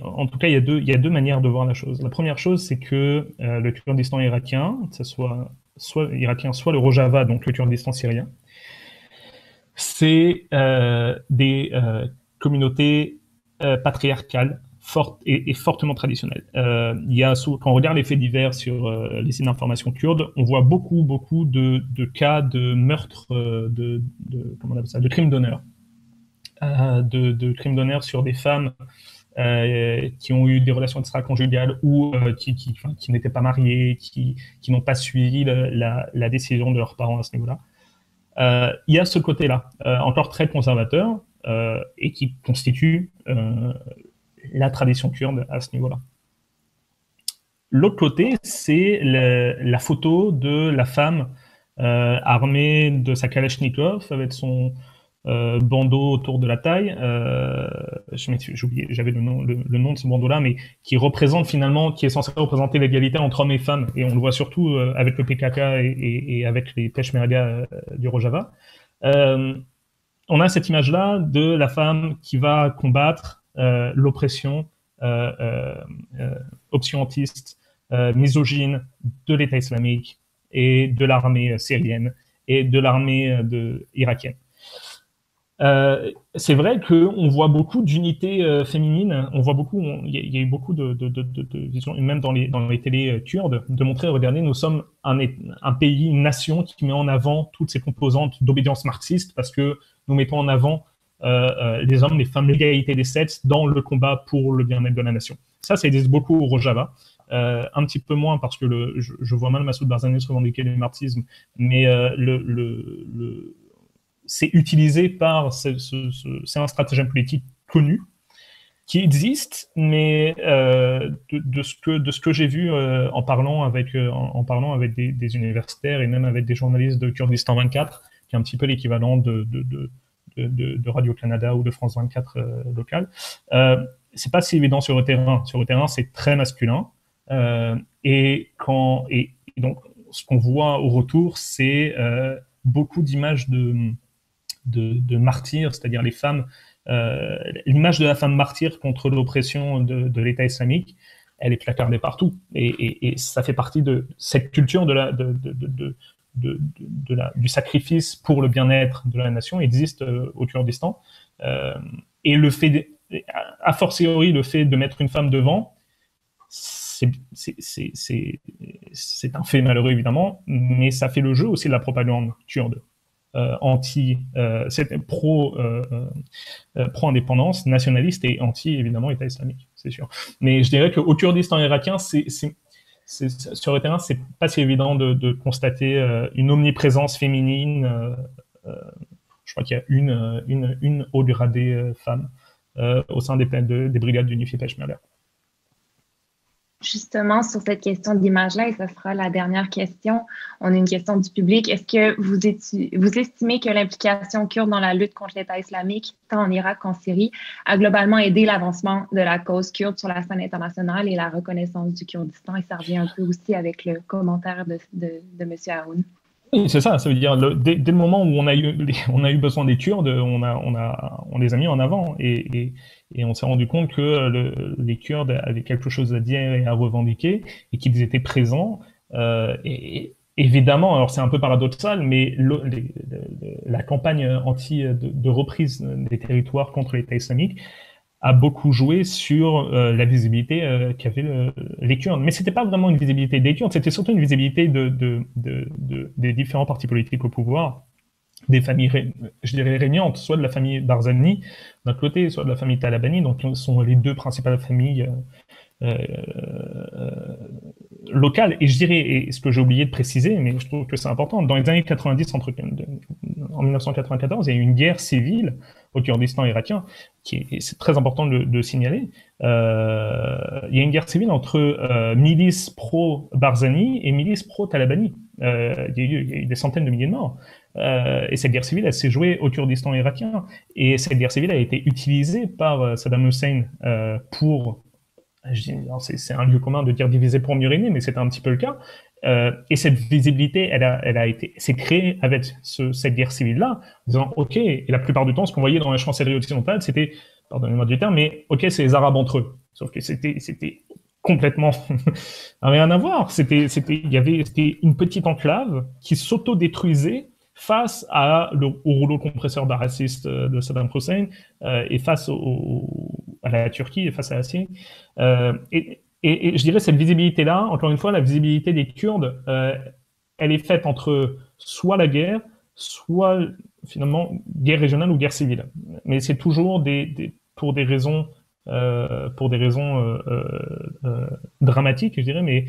En tout cas, il y a deux manières de voir la chose. La première chose, c'est que le Kurdistan irakien, que ce soit irakien, soit le Rojava, donc le Kurdistan syrien, c'est des communautés patriarcales fortes et fortement traditionnelles. Quand on regarde les faits divers sur les sites d'information kurdes, on voit beaucoup de cas de meurtres, comment on appelle ça, de crimes d'honneur. De crimes d'honneur sur des femmes qui ont eu des relations extra-conjugales ou qui n'étaient pas mariées, qui n'ont pas suivi la décision de leurs parents à ce niveau-là. Il y a ce côté-là, encore très conservateur, et qui constitue la tradition kurde à ce niveau-là. L'autre côté, c'est la photo de la femme armée de sa Kalachnikov avec son bandeau autour de la taille, j'ai oublié, j'avais le nom de ce bandeau-là, mais qui représente finalement, qui est censé représenter l'égalité entre hommes et femmes, et on le voit surtout avec le PKK et avec les Peshmerga du Rojava. On a cette image-là de la femme qui va combattre l'oppression obscurantiste, misogyne de l'État islamique et de l'armée syrienne et de l'armée irakienne. C'est vrai qu'on voit beaucoup d'unités féminines, on voit beaucoup, il y a eu beaucoup de visions, même dans les télés kurdes, de montrer, regardez, nous sommes un pays, une nation qui met en avant toutes ces composantes d'obédience marxiste parce que nous mettons en avant les hommes, les femmes, l'égalité des sexes dans le combat pour le bien-être de la nation. Ça existe beaucoup au Rojava. un petit peu moins parce que je vois mal Massoud Barzani se revendiquer du marxisme, mais c'est utilisé par, c'est un stratagème politique connu, qui existe, mais de ce que j'ai vu en parlant avec des universitaires et même avec des journalistes de Kurdistan 24, qui est un petit peu l'équivalent de Radio-Canada ou de France 24 local, c'est pas si évident sur le terrain. Sur le terrain, c'est très masculin. Et donc, ce qu'on voit au retour, c'est beaucoup d'images de martyrs, c'est-à-dire les femmes. L'image de la femme martyre contre l'oppression de l'État islamique, elle est placardée partout. Et ça fait partie de cette culture du sacrifice pour le bien-être de la nation existe au Kurdistan. Et le fait, a fortiori, le fait de mettre une femme devant, c'est un fait malheureux évidemment, mais ça fait le jeu aussi de la propagande kurde. Pro-indépendance, nationaliste et évidemment État islamique, c'est sûr. Mais je dirais qu'au Kurdistan irakien, sur le terrain, c'est pas si évident de constater une omniprésence féminine. Je crois qu'il y a une haut gradée femme au sein des brigades d'unifiés Peshmerga. Justement, sur cette question d'image-là, et ce sera la dernière question, on a une question du public. Est-ce que vous estimez que l'implication kurde dans la lutte contre l'État islamique, tant en Irak qu'en Syrie, a globalement aidé l'avancement de la cause kurde sur la scène internationale et la reconnaissance du Kurdistan? Et ça revient un peu aussi avec le commentaire de M. Haroun. Oui, c'est ça. Ça veut dire dès le moment où on a eu besoin des Kurdes, on les a mis en avant et on s'est rendu compte que les Kurdes avaient quelque chose à dire et à revendiquer et qu'ils étaient présents. Et évidemment, alors c'est un peu paradoxal, mais la campagne de reprise des territoires contre l'État islamique a beaucoup joué sur la visibilité qu'avaient les Kurdes. Mais c'était pas vraiment une visibilité des Kurdes, c'était surtout une visibilité des différents partis politiques au pouvoir, des familles, je dirais, régnantes, soit de la famille Barzani d'un côté, soit de la famille Talabani, donc ce sont les deux principales familles locales. Et je dirais, et ce que j'ai oublié de préciser, mais je trouve que c'est important, dans les années 90, en 1994, il y a eu une guerre civile au Kurdistan irakien, c'est très important de signaler. Il y a une guerre civile entre milices pro-Barzani et milices pro-Talabani. Il y a eu des centaines de milliers de morts. Et cette guerre civile, elle s'est jouée au Kurdistan irakien. Et cette guerre civile a été utilisée par Saddam Hussein pour... C'est un lieu commun de dire diviser pour mieux régner, mais c'était un petit peu le cas. Et cette visibilité, s'est créée avec cette guerre civile-là, en disant OK, et la plupart du temps, ce qu'on voyait dans la chancellerie occidentale, c'était, pardonnez-moi du terme, mais OK, c'est les Arabes entre eux. Sauf que c'était complètement rien à voir. C'était une petite enclave qui s'auto-détruisait face au rouleau compresseur barassiste de Saddam Hussein et face à la Turquie et face à la Syrie. Et je dirais cette visibilité-là, encore une fois, la visibilité des Kurdes, elle est faite entre soit la guerre, soit finalement guerre régionale ou guerre civile. Mais c'est toujours pour des raisons dramatiques, je dirais, mais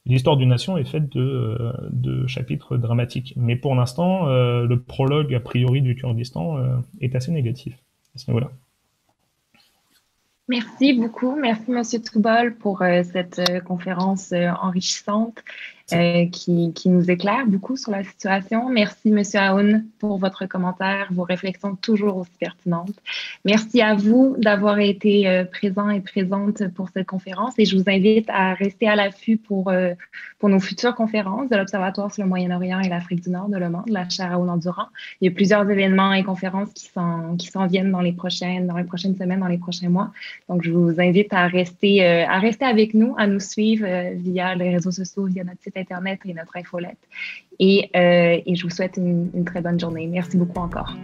l'histoire d'une nation est faite de chapitres dramatiques. Mais pour l'instant, le prologue, a priori, du Kurdistan est assez négatif à ce niveau-là. Merci beaucoup. Merci, M. Toubol, pour cette conférence enrichissante qui nous éclaire beaucoup sur la situation. Merci, M. Haoun, pour votre commentaire, vos réflexions toujours aussi pertinentes. Merci à vous d'avoir été présents et présentes pour cette conférence et je vous invite à rester à l'affût pour nos futures conférences de l'Observatoire sur le Moyen-Orient et l'Afrique du Nord de Le Mans, de la chaire Haoun-Endurant. Il y a plusieurs événements et conférences qui s'en viennent dans les prochaines semaines, dans les prochains mois. Donc, je vous invite à rester avec nous, à nous suivre via les réseaux sociaux, via notre site Internet et notre infolette. Et je vous souhaite une très bonne journée. Merci beaucoup encore.